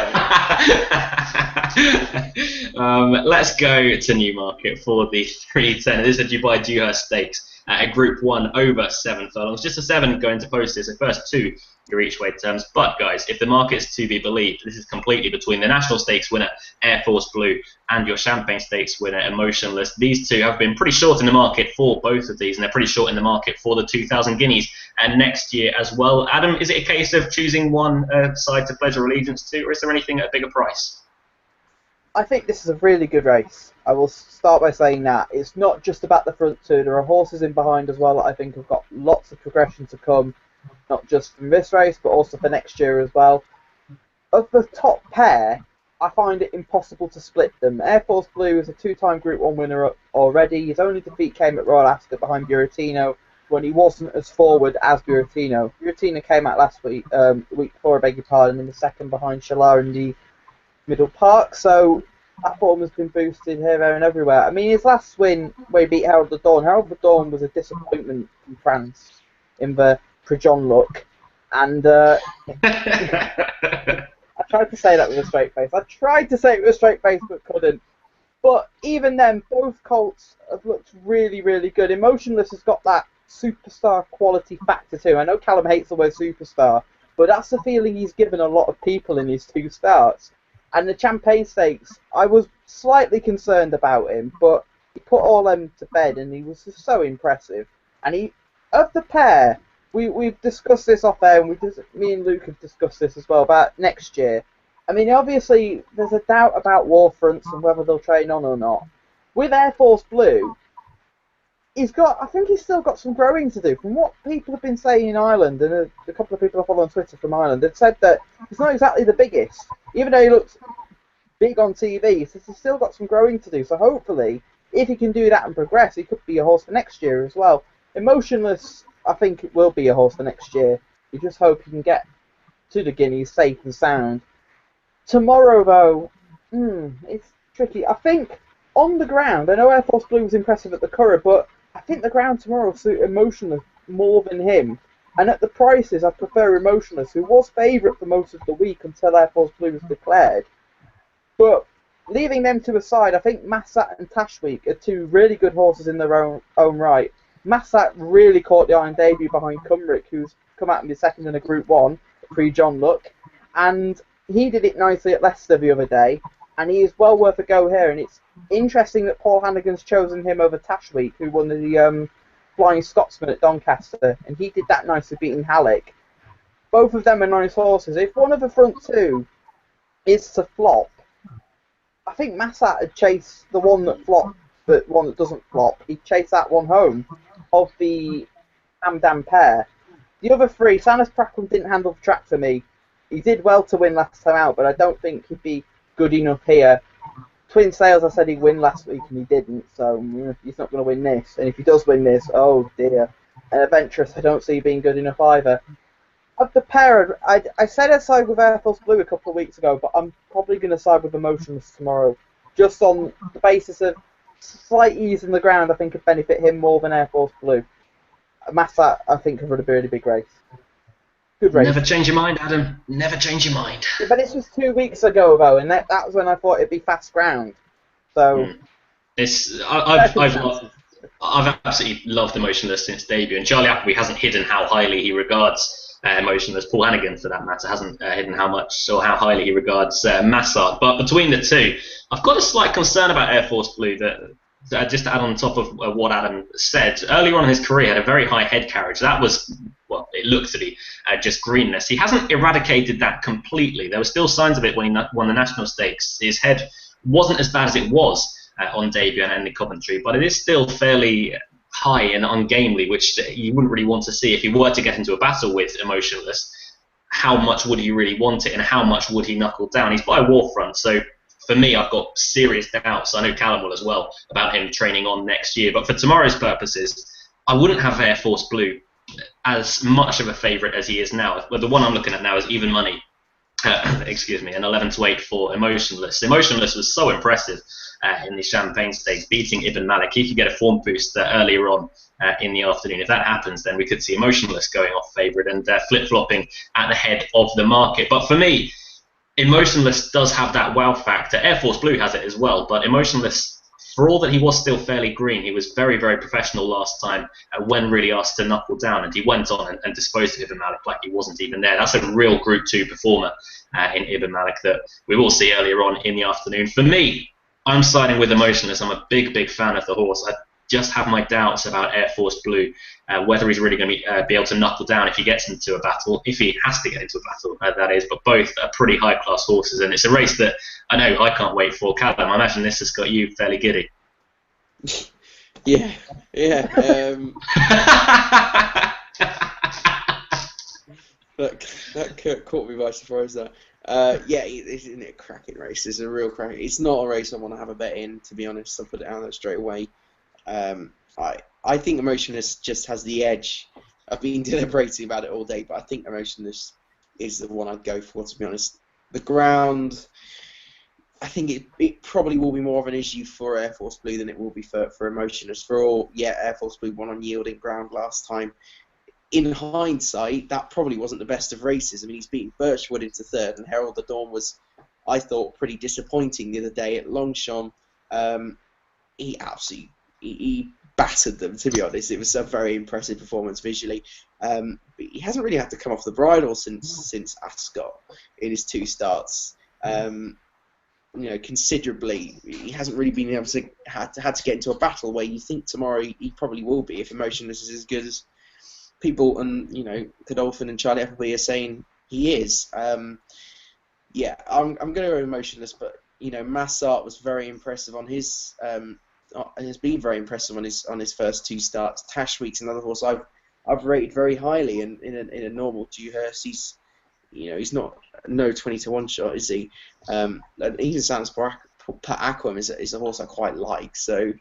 Let's go to Newmarket for the 310. This is a Dubai Dewhurst Stakes at Group 1 over 7 furlongs. Just a 7 going to post this. The first 2 your each way terms. But guys, if the market's to be believed, this is completely between the National Stakes winner Air Force Blue and your Champagne Stakes winner Emotionless. These two have been pretty short in the market for both of these, and they're pretty short in the market for the 2,000 guineas and next year as well. Adam, is it a case of choosing one side to pledge your allegiance to, or is there anything at a bigger price? I think this is a really good race. I will start by saying that. It's not just about the front 2. There are horses in behind as well that I think have got lots of progression to come, not just from this race, but also for next year as well. Of the top pair, I find it impossible to split them. Air Force Blue is a 2-time Group 1 winner already. His only defeat came at Royal Ascot behind Buratino when he wasn't as forward as Buratino. Buratino came out last week, week before, I beg your pardon, in the second behind Shalar in the Middle Park. So that form has been boosted here, there and everywhere. I mean, his last win where he beat Harold the Dawn. Harold the Dawn was a disappointment from France in the Prejon look. And I tried to say that with a straight face. I tried to say it with a straight face, but couldn't. But even then, both colts have looked really, really good. Emotionless has got that superstar quality factor too. I know Callum hates the word superstar, but that's the feeling he's given a lot of people in his 2 starts. And the Champagne Stakes, I was slightly concerned about him, but he put all them to bed, and he was just so impressive. And he, of the pair, we've discussed this off air, and me and Luke have discussed this as well about next year. I mean, obviously, there's a doubt about Warfronts and whether they'll train on or not. With Air Force Blue, I think he's still got some growing to do. From what people have been saying in Ireland, and a couple of people I follow on Twitter from Ireland, they've said that he's not exactly the biggest. Even though he looks big on TV, he says he's still got some growing to do. So hopefully, if he can do that and progress, he could be a horse for next year as well. Emotionless, I think it will be a horse for next year. You just hope he can get to the Guineas safe and sound. Tomorrow, though, it's tricky. I think on the ground, I know Air Force Blue was impressive at the Curragh, but I think the ground tomorrow will suit Emotionless more than him. And at the prices, I prefer Emotionless, who was favourite for most of the week until Air Force Blue was declared. But leaving them to a side, I think Massat and Tashweek are 2 really good horses in their own right. Massat really caught the iron debut behind Cumric, who's come out and be second in a Group 1, pre-John Luck. And he did it nicely at Leicester the other day, and he is well worth a go here. And it's interesting that Paul Hannigan's chosen him over Tashweek, who won the Flying Scotsman at Doncaster, and he did that nicely, beating Halleck. Both of them are nice horses. If one of the front 2 is to flop, I think Massat had chased the one that flopped, but one that doesn't flop. He'd chase that one home of the Amdam pair. The other 3, Sanus Prakram didn't handle the track for me. He did well to win last time out, but I don't think he'd be good enough here. Twin Sales, I said he'd win last week, and he didn't, so he's not going to win this. And if he does win this, oh dear. And Adventurous, I don't see being good enough either. Of the pair, I said I'd side with Air Force Blue a couple of weeks ago, but I'm probably going to side with Emotionless tomorrow. Just on the basis of slight ease in the ground, I think would benefit him more than Air Force Blue. Massat, I think, could run a really big race. Good race. Never change your mind, Adam. Never change your mind. But this was 2 weeks ago, though, and that was when I thought it'd be fast ground. So, I've absolutely loved Emotionless since debut, and Charlie Appleby hasn't hidden how highly he regards Emotionless. Paul Hannigan, for that matter, hasn't hidden how much or how highly he regards Massart. But between the 2, I've got a slight concern about Air Force Blue that. Just to add on top of what Adam said, earlier on in his career, he had a very high head carriage. That was, well, it looked to be just greenness. He hasn't eradicated that completely. There were still signs of it when he won the National Stakes. His head wasn't as bad as it was on debut and in Coventry, but it is still fairly high and ungamely, which you wouldn't really want to see if he were to get into a battle with Emotionless. How much would he really want it, and how much would he knuckle down? He's by Warfront, so for me, I've got serious doubts. I know Callum will as well about him training on next year. But for tomorrow's purposes, I wouldn't have Air Force Blue as much of a favourite as he is now. Well, the one I'm looking at now is even money. Excuse me, an 11-8 for Emotionless. Emotionless was so impressive in the Champagne Stakes, beating Ibn Malik. He could get a form boost earlier on in the afternoon. If that happens, then we could see Emotionless going off favourite and flip-flopping at the head of the market. But for me, Emotionless does have that wow factor. Air Force Blue has it as well, but Emotionless, for all that he was still fairly green, he was very, very professional last time when really asked to knuckle down, and he went on and disposed of Ibn Malik like he wasn't even there. That's a real Group 2 performer in Ibn Malik that we will see earlier on in the afternoon. For me, I'm siding with Emotionless. I'm a big, big fan of the horse. I just have my doubts about Air Force Blue, whether he's really going to be able to knuckle down if he gets into a battle, if he has to get into a battle, that is. But both are pretty high-class horses, and it's a race that I know I can't wait for. Callum, I imagine this has got you fairly giddy. Yeah. That caught me by surprise there. Yeah, isn't it a cracking race? It's a real cracking. It's not a race I want to have a bet in, to be honest. I'll put it out there straight away. I think Emotionless just has the edge. I've been deliberating about it all day, but I think Emotionless is the one I'd go for, to be honest. The ground, I think it probably will be more of an issue for Air Force Blue than it will be for Emotionless. For all, yeah, Air Force Blue won on yielding ground last time. in hindsight, that probably wasn't the best of races. I mean, he's beaten Birchwood into third, and Herald the Dawn was, I thought, pretty disappointing the other day at Longchamp. He absolutely he battered them, to be honest. It was a very impressive performance visually. But he hasn't really had to come off the bridle since Ascot in his 2 starts. Considerably, he hasn't really been able to had to get into a battle where you think tomorrow he probably will be if Emotionless is as good as people and Godolphin and Charlie Appleby are saying he is. I'm going to go Emotionless, but Massart was very impressive on his has been very impressive on his first 2 starts. Tashweek's another horse I've rated very highly in a normal Dewhurst. He's not no 20-1 shot, is he? And even Sans Per Aquam is a horse I quite like. So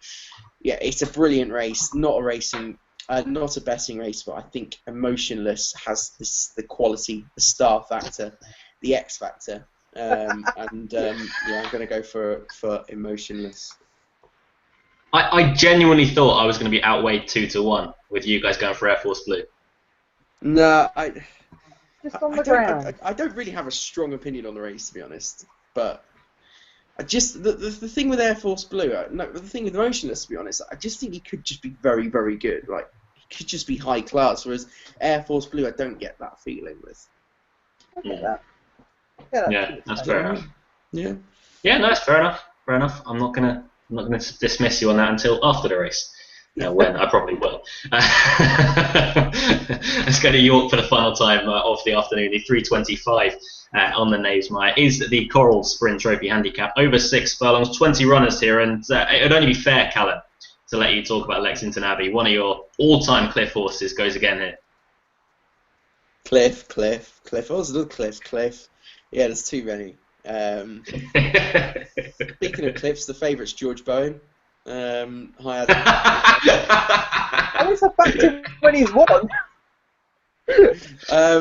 yeah, it's a brilliant race. Not a betting race, but I think Emotionless has the quality, the star factor, the X factor. I'm going to go for Emotionless. I genuinely thought I was going to be outweighed 2-1 with you guys going for Air Force Blue. No, Just on the ground. I don't really have a strong opinion on the race, to be honest. But I just the thing with Air Force Blue, the thing with Emotionless, to be honest, I just think he could just be very, very good. Like he could just be high class. Whereas Air Force Blue, I don't get that feeling with. I get that. Yeah, that's fair enough. Yeah. Yeah, no, that's fair enough. Fair enough. I'm not gonna dismiss you on that until after the race. When I probably will. Let's go to York for the final time of the afternoon. The 3:25 on the Knavesmire is the Coral Sprint Trophy handicap. Over 6 furlongs, 20 runners here, and it would only be fair, Callum, to let you talk about Lexington Abbey. One of your all-time Cliff horses goes again here. Cliff. What was another Cliff? Yeah, there's too many. Speaking of Cliffs, the favourite's George Bowen. Hi, Adam. I was a factor when he's won.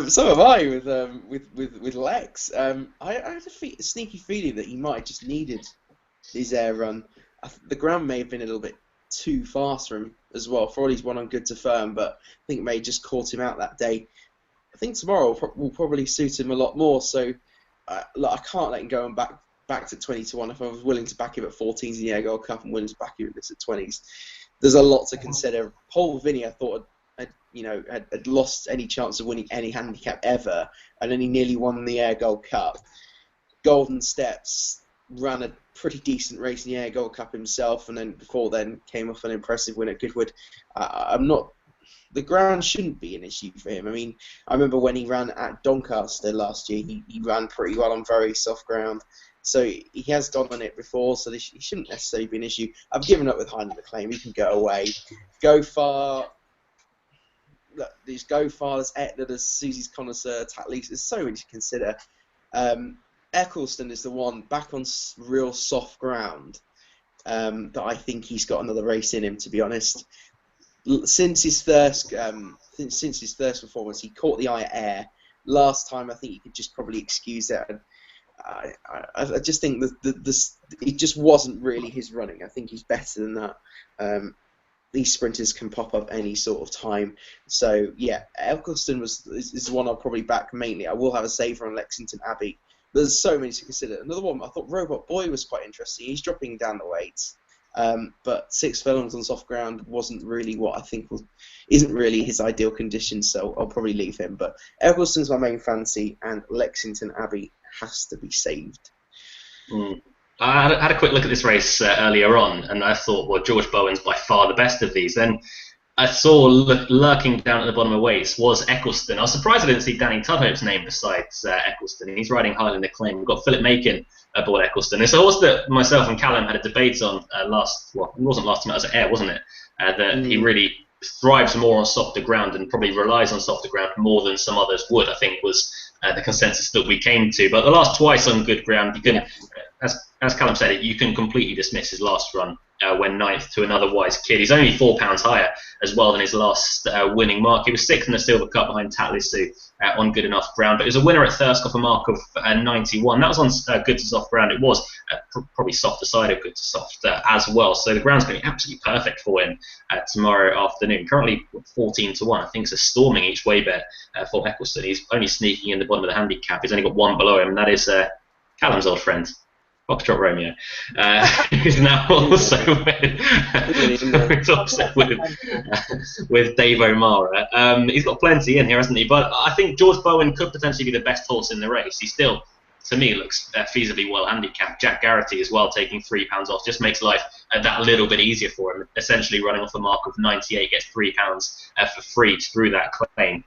So have I with Lex. I had a sneaky feeling that he might have just needed his air run. The ground may have been a little bit too fast for him as well. For all he's won on good to firm, but I think it may have just caught him out that day. I think tomorrow will probably suit him a lot more. So I can't let him go and back to 20-1 if I was willing to back him at 14s in the Air Gold Cup and willing to back him at this at 20s. There's a lot to consider. Paul Vinny, I thought, had lost any chance of winning any handicap ever, and then he nearly won the Air Gold Cup. Golden Steps ran a pretty decent race in the Air Gold Cup himself, and then before then came off an impressive win at Goodwood. The ground shouldn't be an issue for him. I mean, I remember when he ran at Doncaster last year, he ran pretty well on very soft ground. So he has gone on it before, so he shouldn't necessarily be an issue. I've given up with Heinlein the claim. He can go away. Go Far. There's Go Far, there's Etna, there's Susie's Connoisseur, Tatlease. There's so many to consider. Eccleston is the one back on real soft ground that I think he's got another race in him, to be honest. Since his first performance, he caught the eye at Air. Last time, I think you could just probably excuse it. I just think that it just wasn't really his running. I think he's better than that. These sprinters can pop up any sort of time. So yeah, Eccleston is the one I'll probably back mainly. I will have a saver on Lexington Abbey. There's so many to consider. Another one, I thought Robot Boy was quite interesting. He's dropping down the weights. But 6 furlongs on soft ground wasn't really what I think isn't really his ideal condition, so I'll probably leave him. But Eccleston's my main fancy, and Lexington Abbey has to be saved. I had a quick look at this race earlier on, and I thought, well, George Bowen's by far the best of these. Then I saw lurking down at the bottom of weights was Eccleston. I was surprised I didn't see Danny Tudhope's name besides Eccleston. He's riding Highlander Acclaim. We've got Philip Macon aboard Eccleston. It's a horse that myself and Callum had a debate on it wasn't last time, it was at Air, wasn't it? That he really thrives more on softer ground and probably relies on softer ground more than some others would, I think was the consensus that we came to. But the last twice on good ground, as Callum said, you can completely dismiss his last run when ninth to another Wise Kid. He's only £4 higher as well than his last winning mark. He was sixth in the Silver Cup behind Tatlisu on good enough ground, but he was a winner at Thirsk off a mark of 91. That was on good to soft ground. It was probably softer side of good to soft as well. So the ground's going to be absolutely perfect for him tomorrow afternoon. Currently 14-1. I think it's a storming each way bet for Eccleston. He's only sneaking in the bottom of the handicap. He's only got one below him, and that is Callum's old friend, Foxtrot Romeo, who's now also with Dave O'Mara. He's got plenty in here, hasn't he? But I think George Bowen could potentially be the best horse in the race. He still, to me, looks feasibly well handicapped. Jack Garrity as well, taking £3 off, just makes life that little bit easier for him. Essentially running off a mark of 98, gets £3 for free through that claim.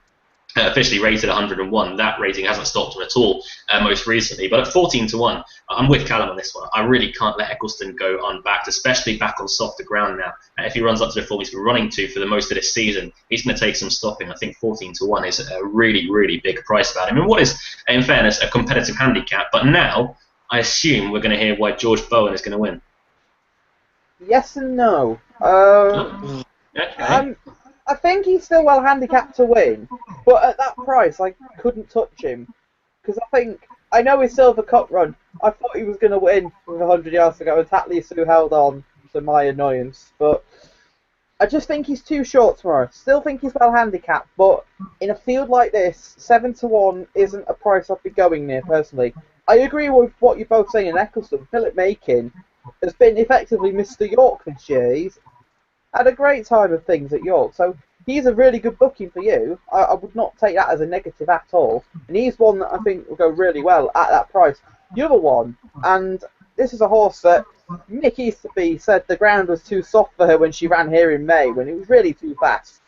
Officially rated 101. That rating hasn't stopped him at all most recently. But at 14-1, I'm with Callum on this one. I really can't let Eccleston go unbacked, especially back on softer ground now. If he runs up to the form he's been running to for the most of this season, he's going to take some stopping. I think 14-1 is a really, really big price about him. And what is, in fairness, a competitive handicap. But now, I assume we're going to hear why George Bowen is going to win. Yes and no. Okay. I think he's still well handicapped to win, but at that price, I couldn't touch him. Because I know his Silver Cup run, I thought he was going to win with 100 yards to go, and Tatlisu held on, to my annoyance. But I just think he's too short tomorrow. Still think he's well handicapped, but in a field like this, 7-1 isn't a price I'd be going near, personally. I agree with what you're both saying in Eccleston. Philip Makin has been effectively Mr. York this year. He's had a great time of things at York, so he's a really good booking for you. I would not take that as a negative at all, and he's one that I think will go really well at that price. The other one, and this is a horse that Nick Easterby said the ground was too soft for her when she ran here in May, when it was really too fast.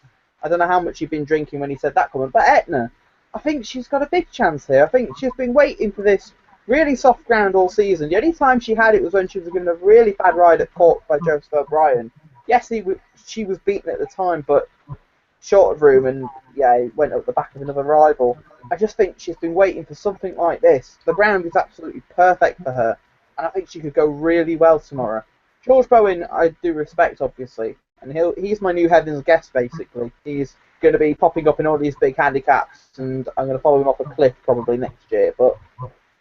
I don't know how much he'd been drinking when he said that comment, but Etna, I think she's got a big chance here. I think she's been waiting for this really soft ground all season. The only time she had it was when she was given a really bad ride at Cork by Joseph O'Brien. Yes, she was beaten at the time, but short of room, and yeah, he went up the back of another rival. I just think she's been waiting for something like this. The ground is absolutely perfect for her, and I think she could go really well tomorrow. George Bowen, I do respect, obviously, and he's my new Heaven's guest, basically. He's going to be popping up in all these big handicaps, and I'm going to follow him off a cliff probably next year, but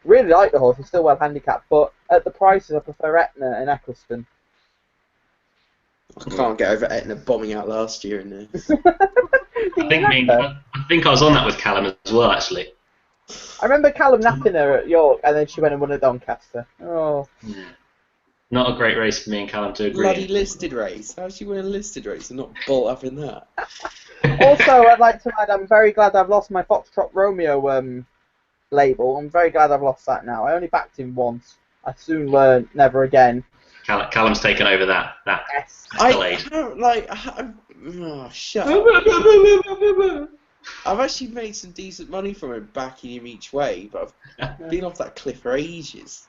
really like the horse. He's still well handicapped, but at the prices, I prefer Etna and Eccleston. I can't get over Etna bombing out last year in there. I think I was on that with Callum as well, actually. I remember Callum napping her at York, and then she went and won at Doncaster. Oh. Yeah. Not a great race for me and Callum to agree. Bloody listed race. How did she win a listed race and not bolt up in that? Also, I'd like to add, I'm very glad I've lost my Foxtrot Romeo label. I'm very glad I've lost that now. I only backed him once. I soon learned never again. Callum's taken over that Yes. Shut up. I've actually made some decent money from him backing him each way, but I've been off that cliff for ages.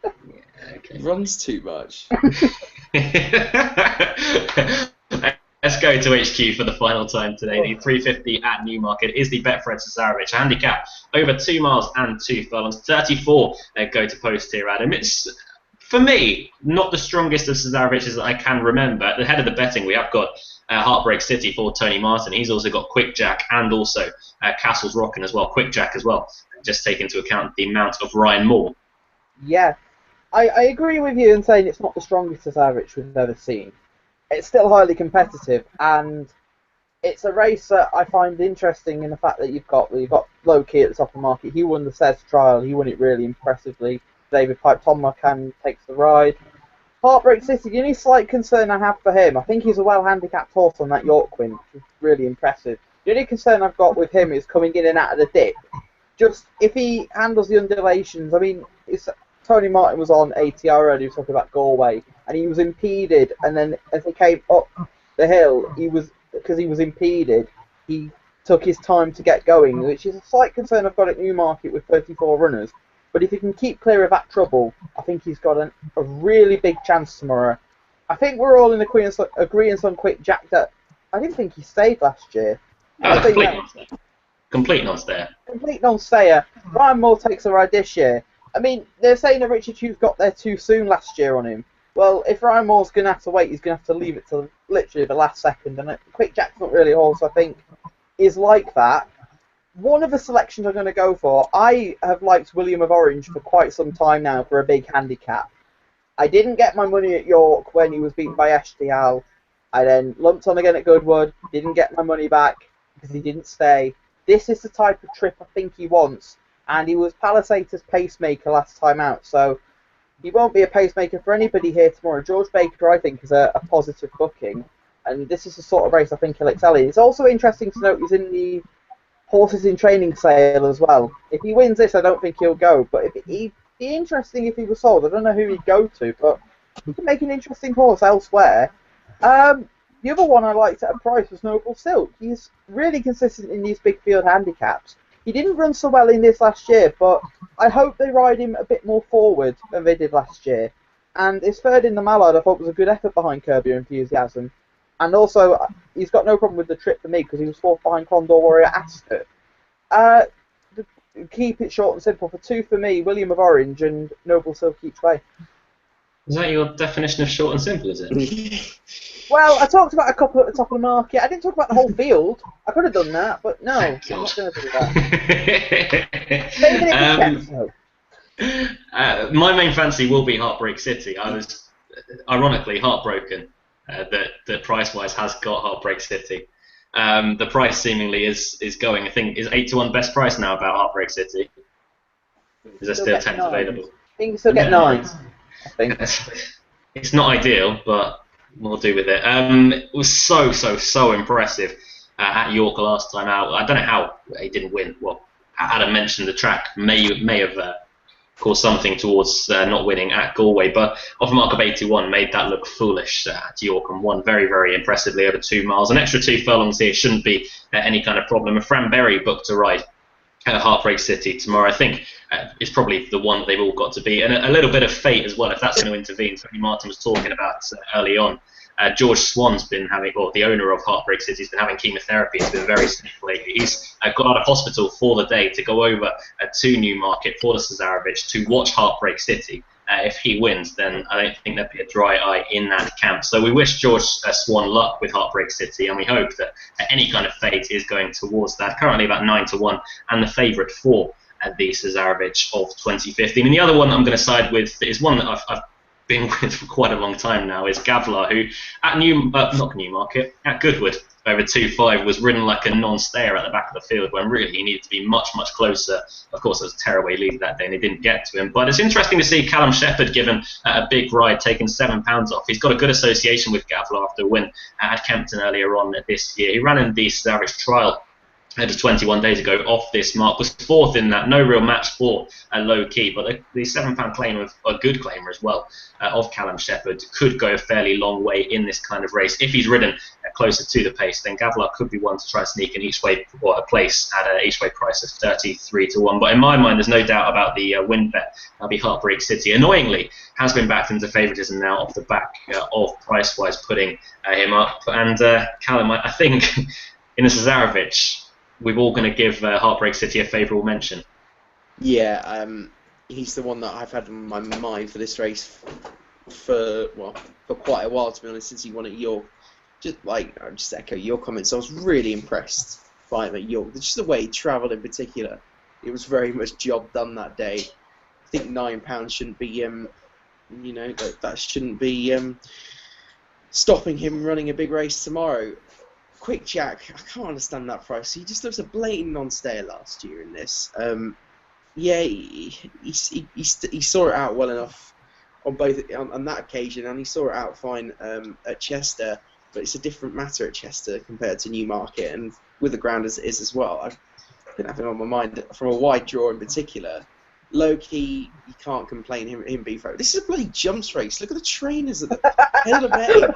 Yeah, okay. He runs too much. Let's go to HQ for the final time today. The 350 at Newmarket is the Betfred Cesarovic handicap over 2 miles and 2 furlongs. 34 go to post here, Adam. It's, for me, not the strongest of Cesarovic's that I can remember. At the head of the betting, we have got Heartbreak City for Tony Martin. He's also got Quick Jack and also Castle's Rockin' as well. Quick Jack as well, just take into account the amount of Ryan Moore. Yeah, I agree with you in saying it's not the strongest Cesarovic we've ever seen. It's still highly competitive, and it's a race that I find interesting in the fact that you've got Low-Key at the top of the market. He won the Cez trial. He won it really impressively. David Pipe, Tom Marcan takes the ride. Heartbreak City, the only slight concern I have for him, I think he's a well-handicapped horse on that York win, which is really impressive. The only concern I've got with him is coming in and out of the dip. Just, if he handles the undulations, I mean, Tony Martin was on ATR earlier, he was talking about Galway, and he was impeded, and then as he came up the hill, because he was impeded, he took his time to get going, which is a slight concern I've got at Newmarket with 34 runners. But if he can keep clear of that trouble, I think he's got a really big chance tomorrow. I think we're all in agreeance on Quick Jack that I didn't think he stayed last year. Complete non-stayer. Complete non-stayer. Ryan Moore takes a ride this year. I mean, they're saying that Richard Hughes got there too soon last year on him. Well, if Ryan Moore's going to have to wait, he's going to have to leave it till literally the last second. And Quick Jack's not really a horse, I think, is like that. One of the selections I'm going to go for, I have liked William of Orange for quite some time now for a big handicap. I didn't get my money at York when he was beaten by Eshtial. I then lumped on again at Goodwood, didn't get my money back because he didn't stay. This is the type of trip I think he wants, and he was Palisator's pacemaker last time out, so he won't be a pacemaker for anybody here tomorrow. George Baker, I think, is a positive booking, and this is the sort of race I think he'll excel in. It's also interesting to note he's in the horses in training sale as well. If he wins this, I don't think he'll go, but he'd be interesting if he was sold. I don't know who he'd go to, but he can make an interesting horse elsewhere. The other one I liked at a price was Noble Silk. He's really consistent in these big field handicaps. He didn't run so well in this last year, but I hope they ride him a bit more forward than they did last year. And his third in the Mallard I thought was a good effort behind Curb Your Enthusiasm. And also, he's got no problem with the trip for me because he was fourth behind Condor Warrior Ascot. Keep it short and simple. For 2 for me, William of Orange and Noble Silk each way. Is that your definition of short and simple, is it? Well, I talked about a couple at the top of the market. I didn't talk about the whole field. I could have done that, but no, I'm not going to do that. Maybe they could check, my main fancy will be Heartbreak City. I was, ironically, heartbroken that price-wise has got Heartbreak City. The price seemingly is going, I think, is 8 to 1 best price now about Heartbreak City. Is there still 10 available? I think you still get 9. I think. It's not ideal, but we'll do with it. It was so impressive at York last time out. I don't know how he didn't win. Well, Adam mentioned the track may have caused something towards not winning at Galway, but off a mark of 81 made that look foolish at York and won very, very impressively over 2 miles. An extra 2 furlongs here shouldn't be any kind of problem. And Fran Berry booked to ride Heartbreak City tomorrow. I think it's probably the one that they've all got to beat, and a little bit of fate as well if that's going to intervene. Tony Martin was talking about early on. George Swan's been having, or the owner of Heartbreak City, has been having chemotherapy. He's been very sick lately. He's got out of hospital for the day to go over to Newmarket for the Cesarevich to watch Heartbreak City. If he wins, then I don't think there'd be a dry eye in that camp. So we wish George Swan luck with Heartbreak City, and we hope that any kind of fate is going towards that. Currently about 9 to 1, and the favourite for the Cesarevich of 2015. And the other one I'm going to side with is one that I've been with for quite a long time now, is Gavlar, who at not Newmarket, at Goodwood over 2.5 was ridden like a non-stayer at the back of the field when really he needed to be much, much closer. Of course, there was a tearaway lead that day and he didn't get to him. But it's interesting to see Callum Shepherd given a big ride, taking £7 off. He's got a good association with Gavlar after a win at Kempton earlier on this year. He ran in the Cesarevich trial just 21 days ago off this mark, was 4th in that, no real match for a low key, but the £7 claim of a good claimer as well of Callum Shepherd could go a fairly long way in this kind of race. If he's ridden closer to the pace, then Gavlar could be one to try and sneak an each way or a place at an each way price of 33 to 1. But in my mind, there's no doubt about the win bet. That'll be Heartbreak City. Annoyingly, has been backed into favouritism now off the back of price-wise putting him up. And Callum, I think in the Cesarevich, we're all going to give Heartbreak City a favourable mention. Yeah, he's the one that I've had in my mind for this race for quite a while, to be honest, since he won at York. Just echo your comments. I was really impressed by him at York. Just the way he travelled in particular. It was very much job done that day. I think £9 shouldn't be, that shouldn't be stopping him running a big race tomorrow. Quick Jack, I can't understand that price. He just looks a blatant non-stayer last year in this. He saw it out well enough on that occasion, and he saw it out fine at Chester. But it's a different matter at Chester compared to Newmarket, and with the ground as it is as well. I've been having on my mind from a wide draw in particular. Low key, you can't complain him being fair. This is a bloody jumps race. Look at the trainers at the head of it.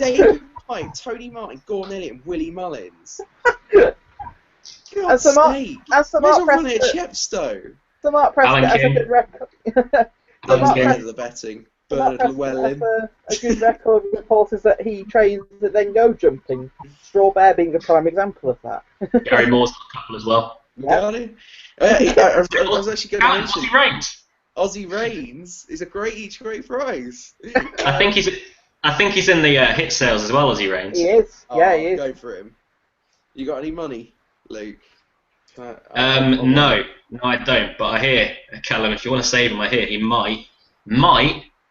David White, Tony Martin, Gordon Elliott, and Willie Mullins. God's sake. Where's everyone at Chepstow? Mark Prescott has a good record. Alan's getting into the betting. Bernard Llewellyn. A good record with horses that he trains that then go jumping. Straw Bear being a prime example of that. Gary Moore's got a couple as well. Yeah. I was actually going to mention. What's he ranked? Aussie Reigns is a great prize. I think he's in the hit sales as well as he reigns. He is. Yeah, he is. Go for him. You got any money, Luke? No, I don't. But I hear, Callum, if you want to save him, I hear he might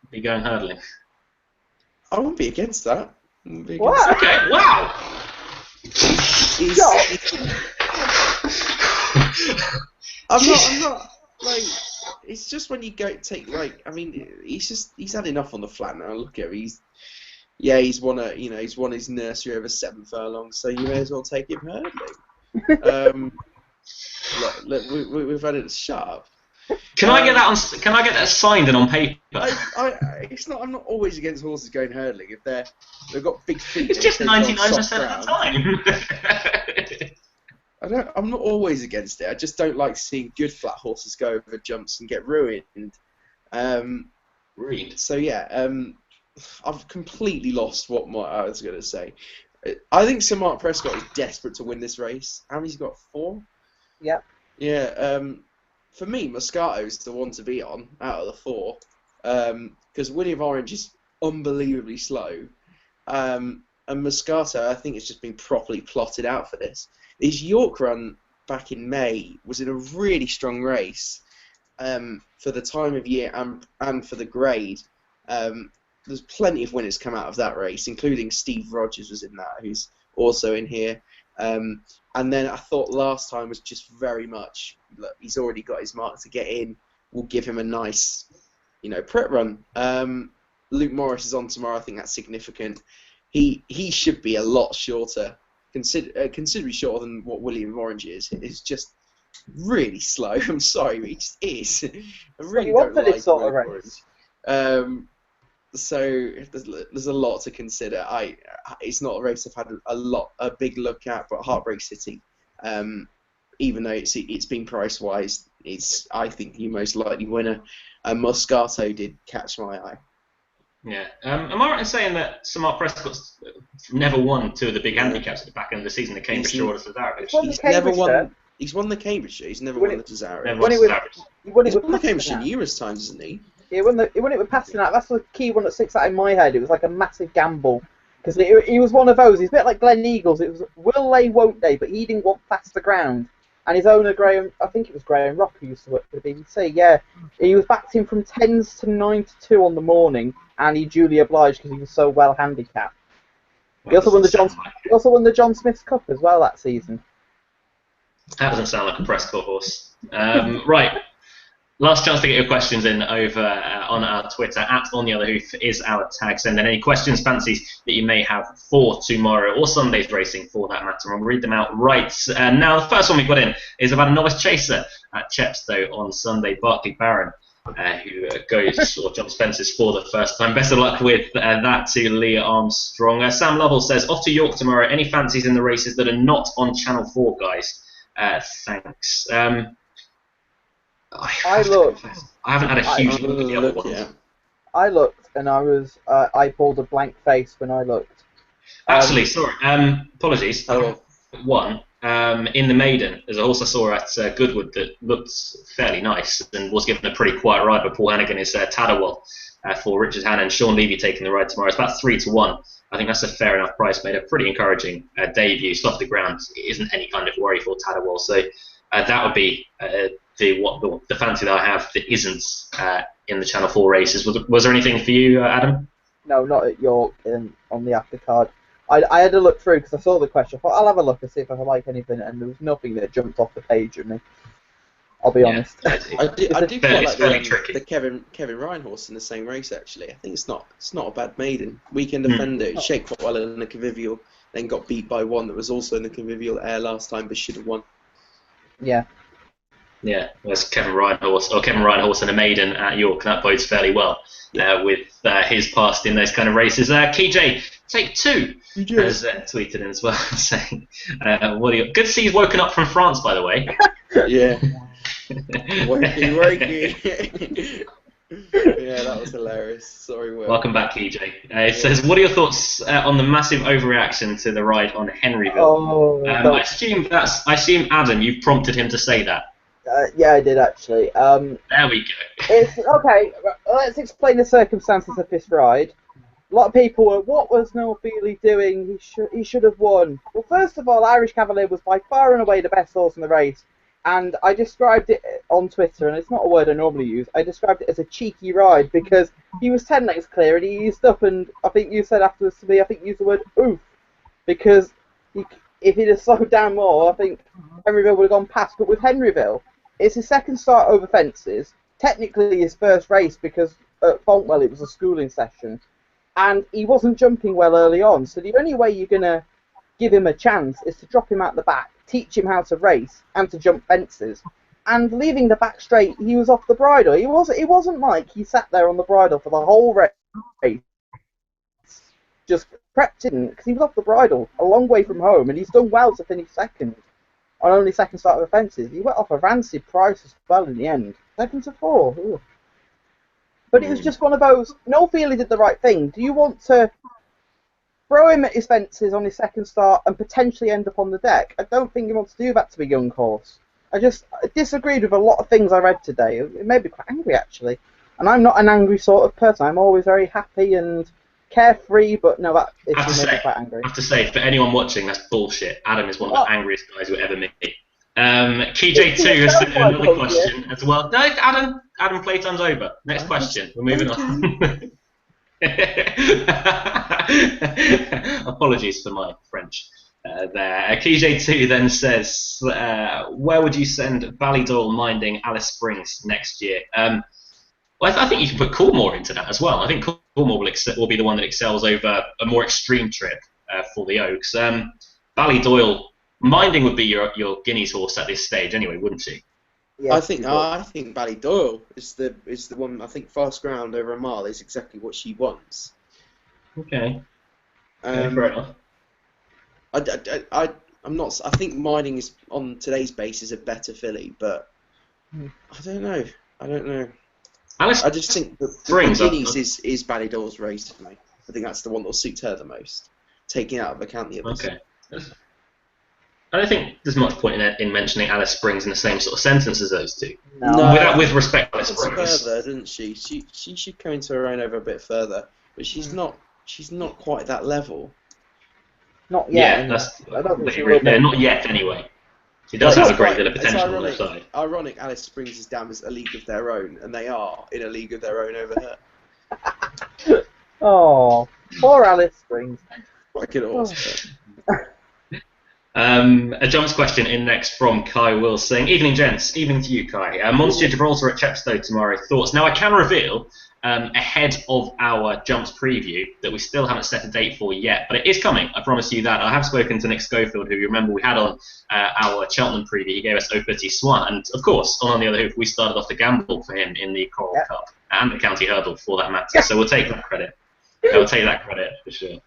be going hurdling. I wouldn't be against that. What? Okay, wow. I'm not like. It's just when you go take like. I mean, he's had enough on the flat now. Look at him. He's won his nursery over 7 furlongs, so you may as well take him hurdling. Look, we've had it sharp. Can I get that signed and on paper? I'm not always against horses going hurdling if they've got big feet. It's just 99% of the time. I'm not always against it. I just don't like seeing good flat horses go over jumps and get ruined. So yeah, I've completely lost what I was going to say. I think Sir Mark Prescott is desperate to win this race. How many's got? 4? Yeah. Yeah. For me, Moscato is the one to be on out of the 4, because William Orange is unbelievably slow, and Moscato I think has just been properly plotted out for this. His York run back in May was in a really strong race for the time of year and for the grade. There's plenty of winners come out of that race, including Steve Rogers was in that, who's also in here. And then I thought last time was just very much, look, he's already got his mark to get in. We'll give him a nice, prep run. Luke Morris is on tomorrow. I think that's significant. He should be a lot shorter, considerably shorter than what William Orange is. It's just really slow. I'm sorry, he just is. I really don't like this sort of race. So there's a lot to consider. It's not a race I've had a big look at, but Heartbreak City, even though it's been price wise, it's I think the most likely winner. Moscato did catch my eye. Yeah. Am I right in saying that Sir Mark Prescott's never won 2 of the big handicaps at the back end of the season, the Cambridgeshire or the Cesarovich? He's won the Cambridgeshire. He's never won the Cesarovich. He won the Cambridgeshire numerous times, isn't he? He won it with Pasternak. That's the key one that sticks out in my head. It was like a massive gamble. Because he was one of those. He's a bit like Glen Eagles. It was will they, won't they? But he didn't want faster ground. And his owner, I think it was Graham Rock, who used to work for the BBC, yeah. He was backed in from 10s to 9 to 2 on the morning, and he duly obliged because he was so well handicapped. He also won the John Smith's Cup as well that season. That doesn't sound like a Prescott horse. Right. Last chance to get your questions in over on our Twitter. @OnTheOtherHoof is our tag. Send in any questions, fancies that you may have for tomorrow or Sunday's racing for that matter. And we'll read them out right now. The first one we've got in is about a novice chaser at Chepstow on Sunday, Barclay Barron, who goes or jumps fences for the first time. Best of luck with that to Leah Armstrong. Sam Lovell says, off to York tomorrow. Any fancies in the races that are not on Channel 4, guys? Thanks. I haven't had a huge look at the other ones. I looked and I pulled a blank face when I looked. Actually, sorry. Apologies. One, in the maiden, there's a horse I saw at Goodwood that looked fairly nice and was given a pretty quiet ride by Paul Hannigan. Is Tadawal for Richard Hannon and Sean Levy taking the ride tomorrow. It's about 3-1. I think that's a fair enough price. Made a pretty encouraging debut. Off the ground, it isn't any kind of worry for Tadawal. So that would be the fancy that I have that isn't in the Channel 4 races. Was there anything for you, Adam? No, not at York on the aftercard. I had a look through because I saw the question. I thought I'll have a look and see if I like anything, and there was nothing that jumped off the page at me. I'll be honest. I do quite like the Kevin Ryan horse in the same race. Actually, I think it's not a bad maiden. Weekend Defender. It shaped quite well in the convivial, then got beat by one that was also in the convivial air last time, but should have won. Yeah. Yeah, there's Kevin Ryan horse and a maiden at York. That bodes fairly well with his past in those kind of races. KJ, take 2 has tweeted in as well saying, good to see he's woken up from France, by the way. Yeah. Wakey. Yeah, that was hilarious. Sorry, Will. Welcome back, KJ. It says, what are your thoughts on the massive overreaction to the ride on Henryville? I assume Adam, you prompted him to say that. Yeah, I did actually. There we go. It's okay. Let's explain the circumstances of this ride. A lot of people were, what was Noel Feely doing? He should have won. Well, first of all, Irish Cavalier was by far and away the best horse in the race, and I described it on Twitter, and it's not a word I normally use. I described it as a cheeky ride because he was 10 lengths clear, and he eased up, and I think you said afterwards to me, I think you used the word oof, because if he'd have slowed down more, I think Henryville would have gone past. But with Henryville, it's his second start over fences, technically his first race because at Fontwell it was a schooling session. And he wasn't jumping well early on, so the only way you're going to give him a chance is to drop him out the back, teach him how to race and to jump fences. And leaving the back straight, he was off the bridle. It wasn't like he sat there on the bridle for the whole race, just prepped in, because he was off the bridle a long way from home, and he's done well to finish second on only second start of the fences. He went off a rancid price as well in the end, 7-4. Ooh. But it was just one of those, Noel Feely did the right thing. Do you want to throw him at his fences on his second start and potentially end up on the deck? I don't think he wants to do that to a young horse. I disagreed with a lot of things I read today. It made me quite angry, actually. And I'm not an angry sort of person. I'm always very happy and carefree, but no, that issue made me quite angry. I have to say, for anyone watching, that's bullshit. Adam is one of the angriest guys you'll ever meet. KJ2 has sent another question as well. No, Adam, playtime's over. Next question. We're moving on. Apologies for my French there. KJ2 then says, where would you send Ballydoyle minding Alice Springs next year? Well, I think you can put Coolmore into that as well. I think Coolmore will be the one that excels over a more extreme trip for the Oaks. Ballydoyle, minding would be your Guineas horse at this stage anyway, wouldn't she? Yeah, I think Ballydoyle is the one. I think fast ground over a mile is exactly what she wants. Okay. Fair enough. I'm not. I think Minding is on today's basis a better filly, but I don't know. I just think the Guineas is Ballydoyle's race for me. I think that's the one that will suit her the most, taking out of account the others. Okay. I don't think there's much point in mentioning Alice Springs in the same sort of sentence as those two. No. With respect to Alice Springs. Further, didn't she? She should come into her own over a bit further, but she's not quite that level. Not yet. Yeah, not yet anyway. She does have a great deal of potential on her side. Ironic, Alice Springs is down as a league of their own, and they are in a league of their own over her. Oh, poor Alice Springs. Like it horse. A jumps question in next from Kai Wills saying, evening gents, evening to you Kai. Monsieur Gibraltar at Chepstow tomorrow, thoughts? Now I can reveal ahead of our jumps preview that we still haven't set a date for yet, but it is coming, I promise you that. I have spoken to Nick Schofield, who you remember we had on our Cheltenham preview. He gave us Au Petit Soin, and of course, on the other hoof, we started off the gamble for him in the Coral Cup and the County Hurdle for that matter, so we'll take that credit. I'll take that credit for sure.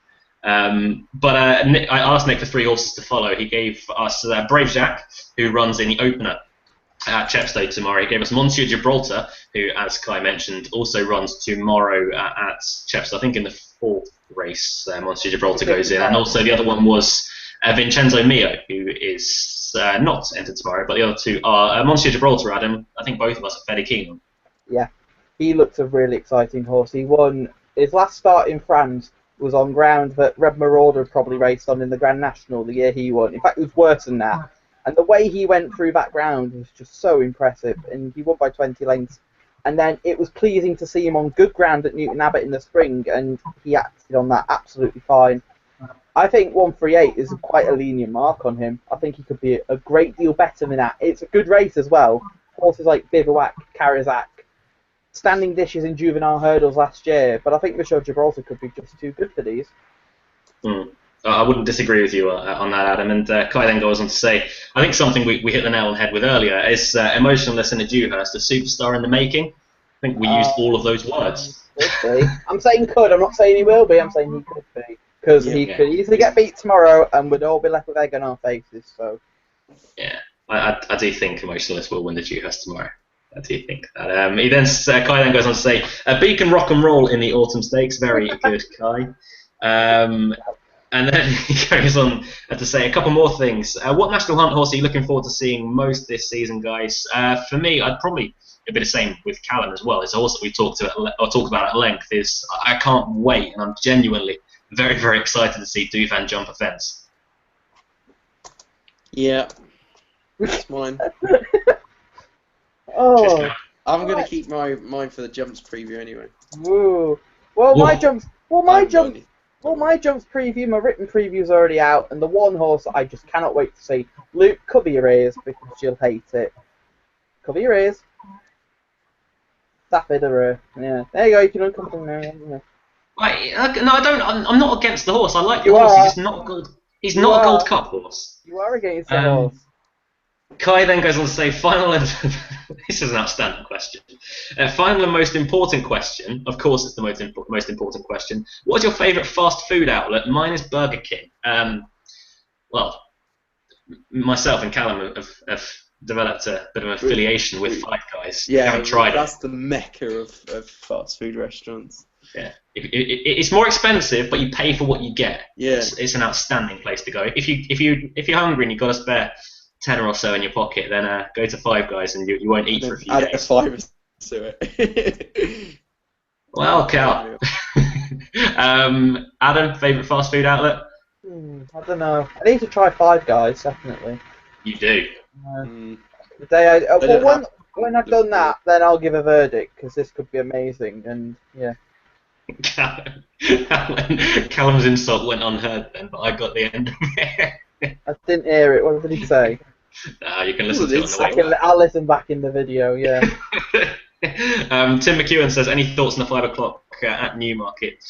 But I asked Nick for 3 horses to follow. He gave us Brave Jacques, who runs in the opener at Chepstow tomorrow. He gave us Monsieur Gibraltar, who, as Kai mentioned, also runs tomorrow at Chepstow. I think in the 4th race, Monsieur Gibraltar goes in. And also the other one was Vincenzo Mio, who is not entered tomorrow. But the other two are Monsieur Gibraltar, Adam. I think both of us are fairly keen on. Yeah, he looks a really exciting horse. He won his last start in France. Was on ground that Red Marauder had probably raced on in the Grand National the year he won. In fact, it was worse than that. And the way he went through that ground was just so impressive. And he won by 20 lengths. And then it was pleasing to see him on good ground at Newton Abbot in the spring, and he acted on that absolutely fine. I think 138 is quite a lenient mark on him. I think he could be a great deal better than that. It's a good race as well. Horses like Bivouac, Karizak, standing dishes in juvenile hurdles last year, but I think Monsieur Gibraltar could be just too good for these. I wouldn't disagree with you on that, Adam. And Kai then goes on to say, I think something we hit the nail on the head with earlier is emotionless in a Dewhurst, a superstar in the making. I think we used all of those words. Could be. I'm saying could, I'm not saying he will be, I'm saying he could be. Because he could easily get beat tomorrow and we'd all be left with egg on our faces. So. Yeah, I do think emotionless will win the Dewhurst tomorrow. I do think that. Kai then goes on to say, Beacon rock and roll in the Autumn Stakes. Very good, Kai. And then he goes on to say a couple more things. What National Hunt horse are you looking forward to seeing most this season, guys? For me, I'd probably it'd be the same with Callum as well. It's a horse that we talked about at length. I can't wait, and I'm genuinely very, very excited to see Dufan jump a fence. Yeah, that's mine. Oh, I'm gonna keep mine for the jumps preview anyway. woo. Well, my jumps preview, my written preview's already out, and the one horse I just cannot wait to see. Luke, cover your ears because you'll hate it. Cover your ears. Sapphire, yeah. There you go. You can uncover them now. Right, no, I don't. I'm not against the horse. I like the You horse. are. He's just not good. He's not a Gold Cup horse. You are against the horse. Kai then goes on to say, final and this is an outstanding question. Final and most important question. Of course, it's the most important question. What's your favourite fast food outlet? Mine is Burger King. Well, myself and Callum have developed a bit of an affiliation with Five Guys. Yeah, I haven't tried that's the mecca of fast food restaurants. Yeah, it's more expensive, but you pay for what you get. Yeah, it's an outstanding place to go. If you're hungry and you've got a spare tenner or so in your pocket, then go to Five Guys and you won't eat for a few days. Add a fiver to it. Well, Cal. Adam, favourite fast food outlet? I don't know. I need to try Five Guys, definitely. You do. The day when I've done that, then I'll give a verdict because this could be amazing. And yeah. Callum's insult went unheard then, but I got the end of it. I didn't hear it. What did he say? You can listen to it on the way. I'll listen back in the video. Yeah. Tim McEwen says, any thoughts on the 5 o'clock at Newmarket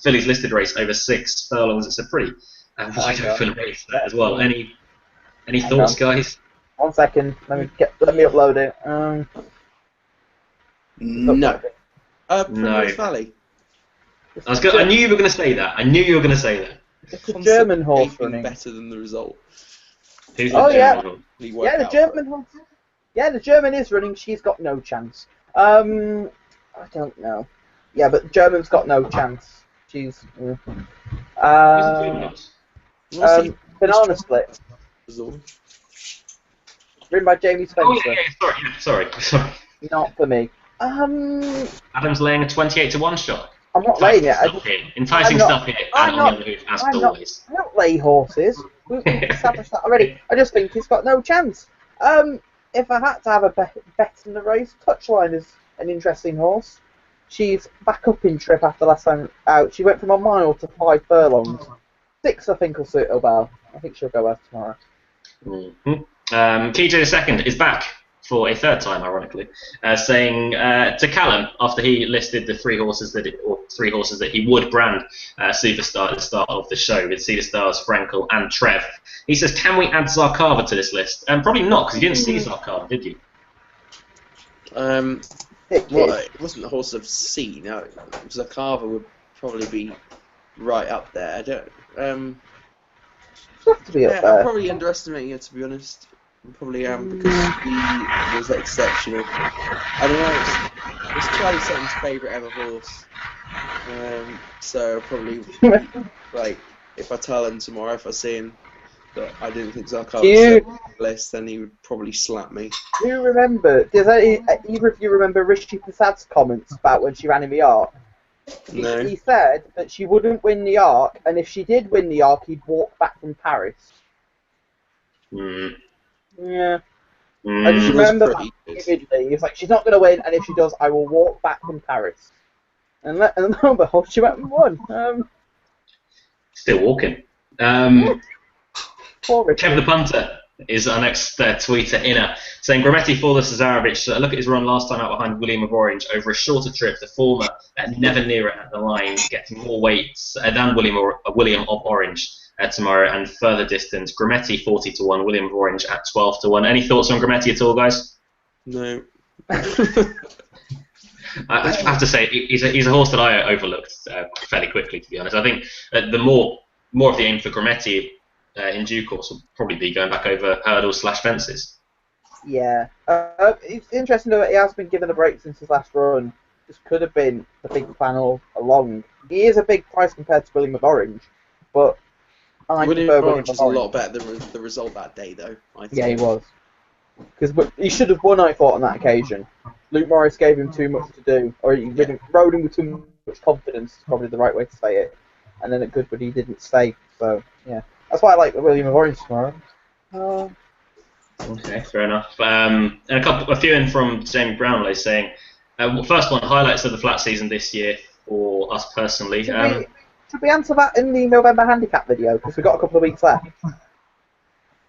fillies listed race over 6 furlongs? It's a pretty wide open race as well. Any thoughts, guys? 1 second. Let me upload it. No. Primrose Valley. I knew you were going to say that. It's a German horse running. Better than the result. Who's the German horse? Yeah, the German horse. Yeah, the German is running. She's got no chance. I don't know. Yeah, but the German's got no chance. She's. Who's the German horse? Banana Split. Written by Jamie Spencer. Oh yeah. Sorry. Not for me. Adam's laying a 28-1 shot. I'm not laying it. Enticing stuff here. I'm not, as always. I don't lay horses. We've established that already. I just think he's got no chance. If I had to have a bet in the race, Touchline is an interesting horse. She's back up in trip after last time out. She went from a mile to 5 furlongs. 6, I think, will suit her well. I think she'll go out tomorrow. KJ the second is back for a 3rd time, ironically, saying to Callum after he listed the 3 horses that he would brand superstar at the start of the show with Cedar Stars, Frankel, and Trev. He says, "Can we add Zarkava to this list?" Probably not, because you didn't see Zarkava, did you? It wasn't the horse I've seen. Zarkava would probably be right up there. I don't. Have to be up there. I'm probably underestimating it, to be honest. I probably am, because he was exceptional. I don't know, it's Charlie Sutton's favourite ever horse. So probably, like, if I tell him tomorrow, if I see him, that I didn't think Zarkava was on the list, then he would probably slap me. Do you remember, does either of you remember Rishi Prasad's comments about when she ran in the Arc? No. He said that she wouldn't win the Arc, and if she did win the Arc, he'd walk back from Paris. Yeah. I just remember that vividly. He was like, she's not going to win, and if she does, I will walk back from Paris. And lo and behold, she went and won. Still walking. Poor Kev the punter is our next tweeter inner, saying Grametti for the Cesarovic. Look at his run last time out behind William of Orange over a shorter trip. The former never near it at the line, getting more weight than William of Orange tomorrow, and further distance. Grametti 40-1, William of Orange at 12-1. Any thoughts on Grametti at all, guys? No. I have to say he's a horse that I overlooked fairly quickly, to be honest. I think the more of the aim for Grametti in due course will probably be going back over hurdles/fences. Yeah. It's interesting though that he has been given a break since his last run. This could have been the big plan all along. He is a big price compared to William of Orange, but I William prefer William Orange was a Orange. lot better than the result that day, though. I Yeah, he thought. was. Because he should have won, I thought, on that occasion. Luke Morris gave him too much to do, or he rode him with too much confidence, is probably the right way to say it. And then at Goodwood he didn't stay, so yeah. That's why I like the William of Orange tomorrow. Okay, fair enough. And a few in from Jamie Brownlow saying, first one, highlights of the flat season this year for us personally. Should we answer that in the November handicap video? Because we've got a couple of weeks left.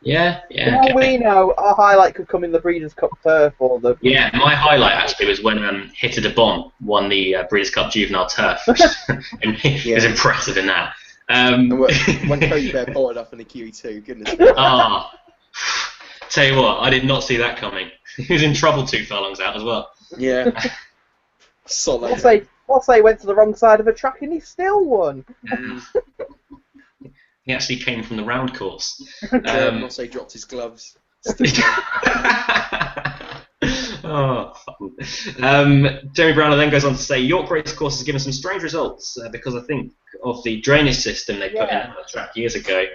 Yeah. For all we know, our highlight could come in the Breeders' Cup Turf or the... Yeah, my highlight actually was when Hitter de Bon won the Breeders' Cup Juvenile Turf. It was impressive in that. And when Cody Bear bolted up in the QE2, goodness. Tell you what, I did not see that coming. He was in trouble 2 furlongs out as well. Yeah. Solid. What's they went to the wrong side of a track and he still won. He actually came from the round course. Mosse dropped his gloves. Fun. Jeremy Brownlow then goes on to say, York Racecourse has given some strange results because I think of the drainage system they put in on the track years ago.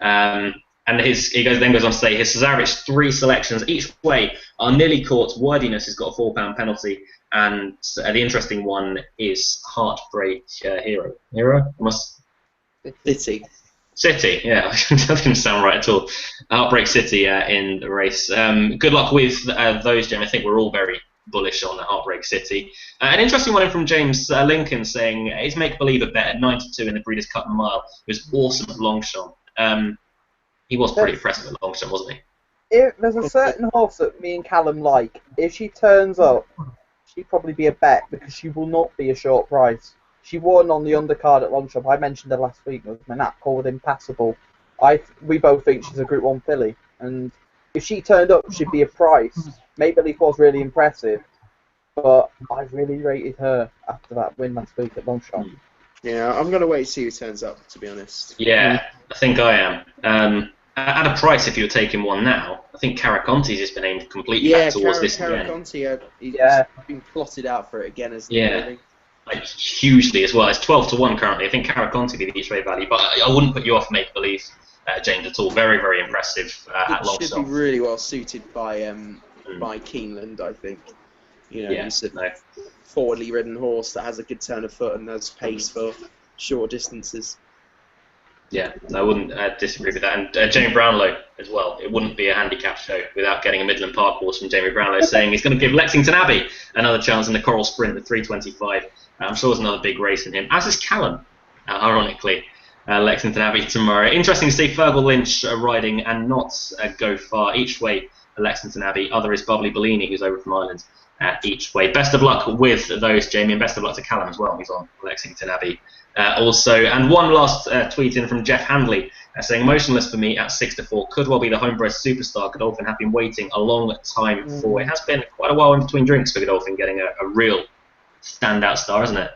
And he goes on to say his Cesarewitch 3 selections each way are nearly caught. Wordiness has got a £4 penalty, and the interesting one is Heartbreak Hero. City, yeah, that didn't sound right at all. Heartbreak City in the race. Good luck with those, Jim. I think we're all very bullish on Heartbreak City. An interesting one in from James Lincoln saying, is Make Believe a bet at 92 in the Breeders' Cup Mile. It was awesome at Longchamp. He was pretty impressive at Longchamp, wasn't he? There's a certain horse that me and Callum like. If she turns up, she'd probably be a bet because she will not be a short price. She won on the undercard at Longchamp. I mentioned her last week. It was my nap called Impassable. We both think she's a Group 1 filly. And if she turned up, she'd be a price. Make Believe was really impressive. But I really rated her after that win last week at Longchamp. Yeah, I'm going to wait to see who turns up, to be honest. Yeah, I think I am. At a price, if you were taking one now, I think Caraconti's has been aimed completely back towards this again. Caraconti, he's been plotted out for it again, hasn't he? Yeah. Like, hugely as well. It's 12-1 currently. I think Caraconti be the each way value, but I wouldn't put you off Make Believe, James, at all. Very, very impressive at Longchamp. It should be really well suited by Keeneland, I think. You know, he's a forwardly ridden horse that has a good turn of foot and has pace for short distances. Yeah, I wouldn't disagree with that. And Jamie Brownlow as well. It wouldn't be a handicap show without getting a Midland Park horse from Jamie Brownlow saying he's going to give Lexington Abbey another chance in the Coral Sprint at 3:25. I'm sure there's another big race in him, as is Callum, ironically. Lexington Abbey tomorrow. Interesting to see Fergal Lynch riding and not go far each way. Lexington Abbey. Other is Bubbly Bellini, who's over from Ireland. Each way. Best of luck with those, Jamie, and best of luck to Callum as well. He's on Lexington Abbey also. And one last tweet in from Jeff Handley saying, motionless for me at 6-4. Could well be the homebred superstar Godolphin have been waiting a long time for. It has been quite a while in between drinks for Godolphin getting a real standout star, isn't it?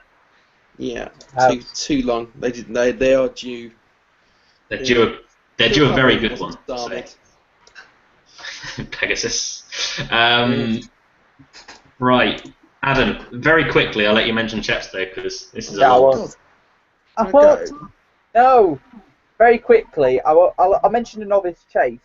Yeah, too long. They are due. They're due a very good one. Pegasus. Right, Adam. Very quickly, I'll let you mention Chepstow because this is No, very quickly. I'll mention the Novice Chase.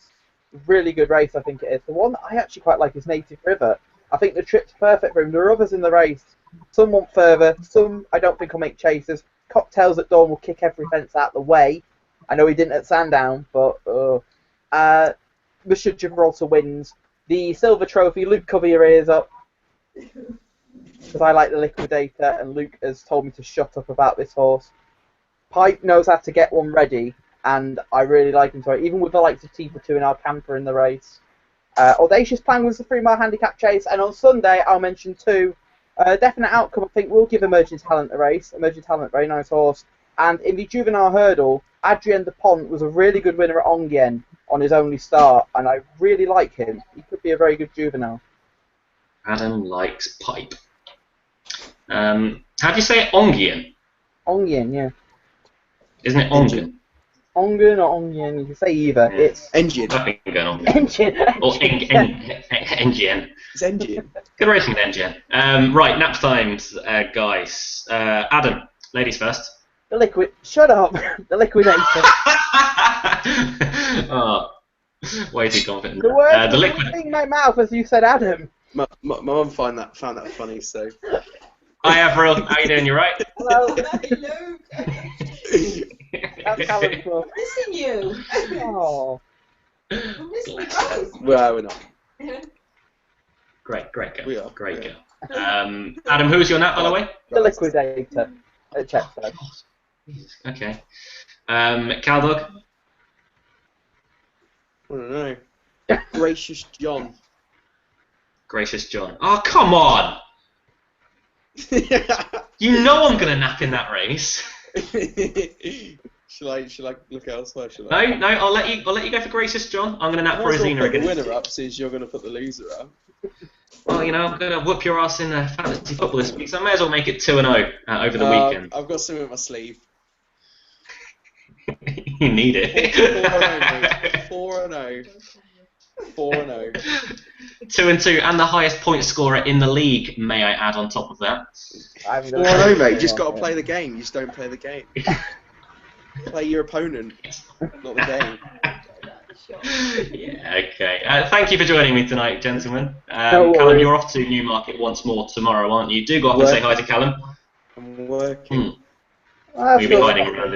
Really good race, I think it is. The one that I actually quite like is Native River. I think the trip's perfect for him. There are others in the race. Some want further. Some I don't think will make chases. Cocktails at Dawn will kick every fence out the way. I know he didn't at Sandown, but Monsieur Gibraltar wins. The Silver Trophy, Luke, cover your ears up. Because I like the Liquidator, and Luke has told me to shut up about this horse. Pipe knows how to get one ready, and I really like him. So even with the likes of T for 2 and Alcantara in the race. Audacious Plan was the 3-mile handicap chase, and on Sunday I'll mention 2. Definite Outcome, I think, will give Emerging Talent a race. Emerging Talent, very nice horse. And in the juvenile hurdle, Adrien Dupont was a really good winner at Ongyen on his only start, and I really like him. He could be a very good juvenile. Adam likes pipe. How do you say it? Ongyen? Ongyen, yeah. Isn't it Ongen? Ongen or Ongyen, you can say either. Yeah. It's Engine. I think I'm going Ongen. Engine. Or Engine. It's Engine. Good racing, Engine. Right, nap times, guys. Adam, ladies first. The liquid. Shut up. The liquidator. Oh, way too confident. The words The were liquid. leaving my mouth as you said Adam. My mum found that funny, so. Hi, Avril. How you doing? You right? Hello. Hello. That's Alan's mum. Missing you. Oh. I'm missing you both. Well, we're not. Great girl. We are. Great Yeah. girl. Adam, who's your nap, by the way? The liquidator. At Chepstow. Okay. Caldog. I don't know. Gracious John. Gracious John. Oh, come on! You know I'm gonna nap in that race. Shall I look elsewhere? Shall I? No, I'll let you go for Gracious John. I'm gonna nap for Rosina Put the again. winner up, since you're going to put the loser up. Well, you know, I'm gonna whoop your ass in fantasy football this week, so I may as well make it 2-0 over the weekend. I've got something in my sleeve. You need it. 4-0. 4-0. 2-2, and the highest point scorer in the league, may I add on top of that. 4-0, mate. You just got to play the game. You just don't play the game. Play your opponent, not the game. Yeah, okay. Thank you for joining me tonight, gentlemen. No Callum, worries. you're off to Newmarket once more tomorrow, aren't you? Do go up and say hi to Callum. I'm working. You'll be hiding around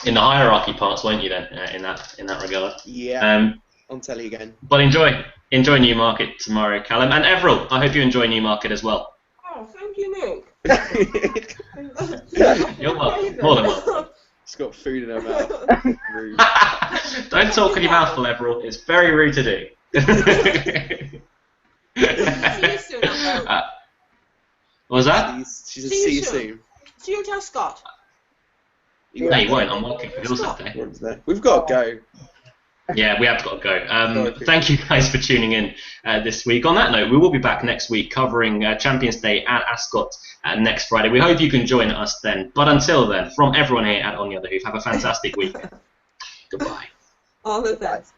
in the hierarchy parts, won't you? Then, in that regard. Yeah. On telly again. But enjoy Newmarket tomorrow, Callum, and Everil. I hope you enjoy Newmarket as well. Oh, thank you, Nick. You're welcome. More than welcome. She's got food in her mouth. Rude. Don't talk with your mouth full, Everil. It's very rude to do. See you soon, I hope. What was that? She said see you soon. See you, tell Scott. No, you won't. I'm working for yours that day. We've got to go. Yeah, we have got to go. Thank you guys for tuning in this week. On that note, we will be back next week covering Champions Day at Ascot next Friday. We hope you can join us then. But until then, from everyone here at On the Other Hoof, have a fantastic week. Goodbye. All the best.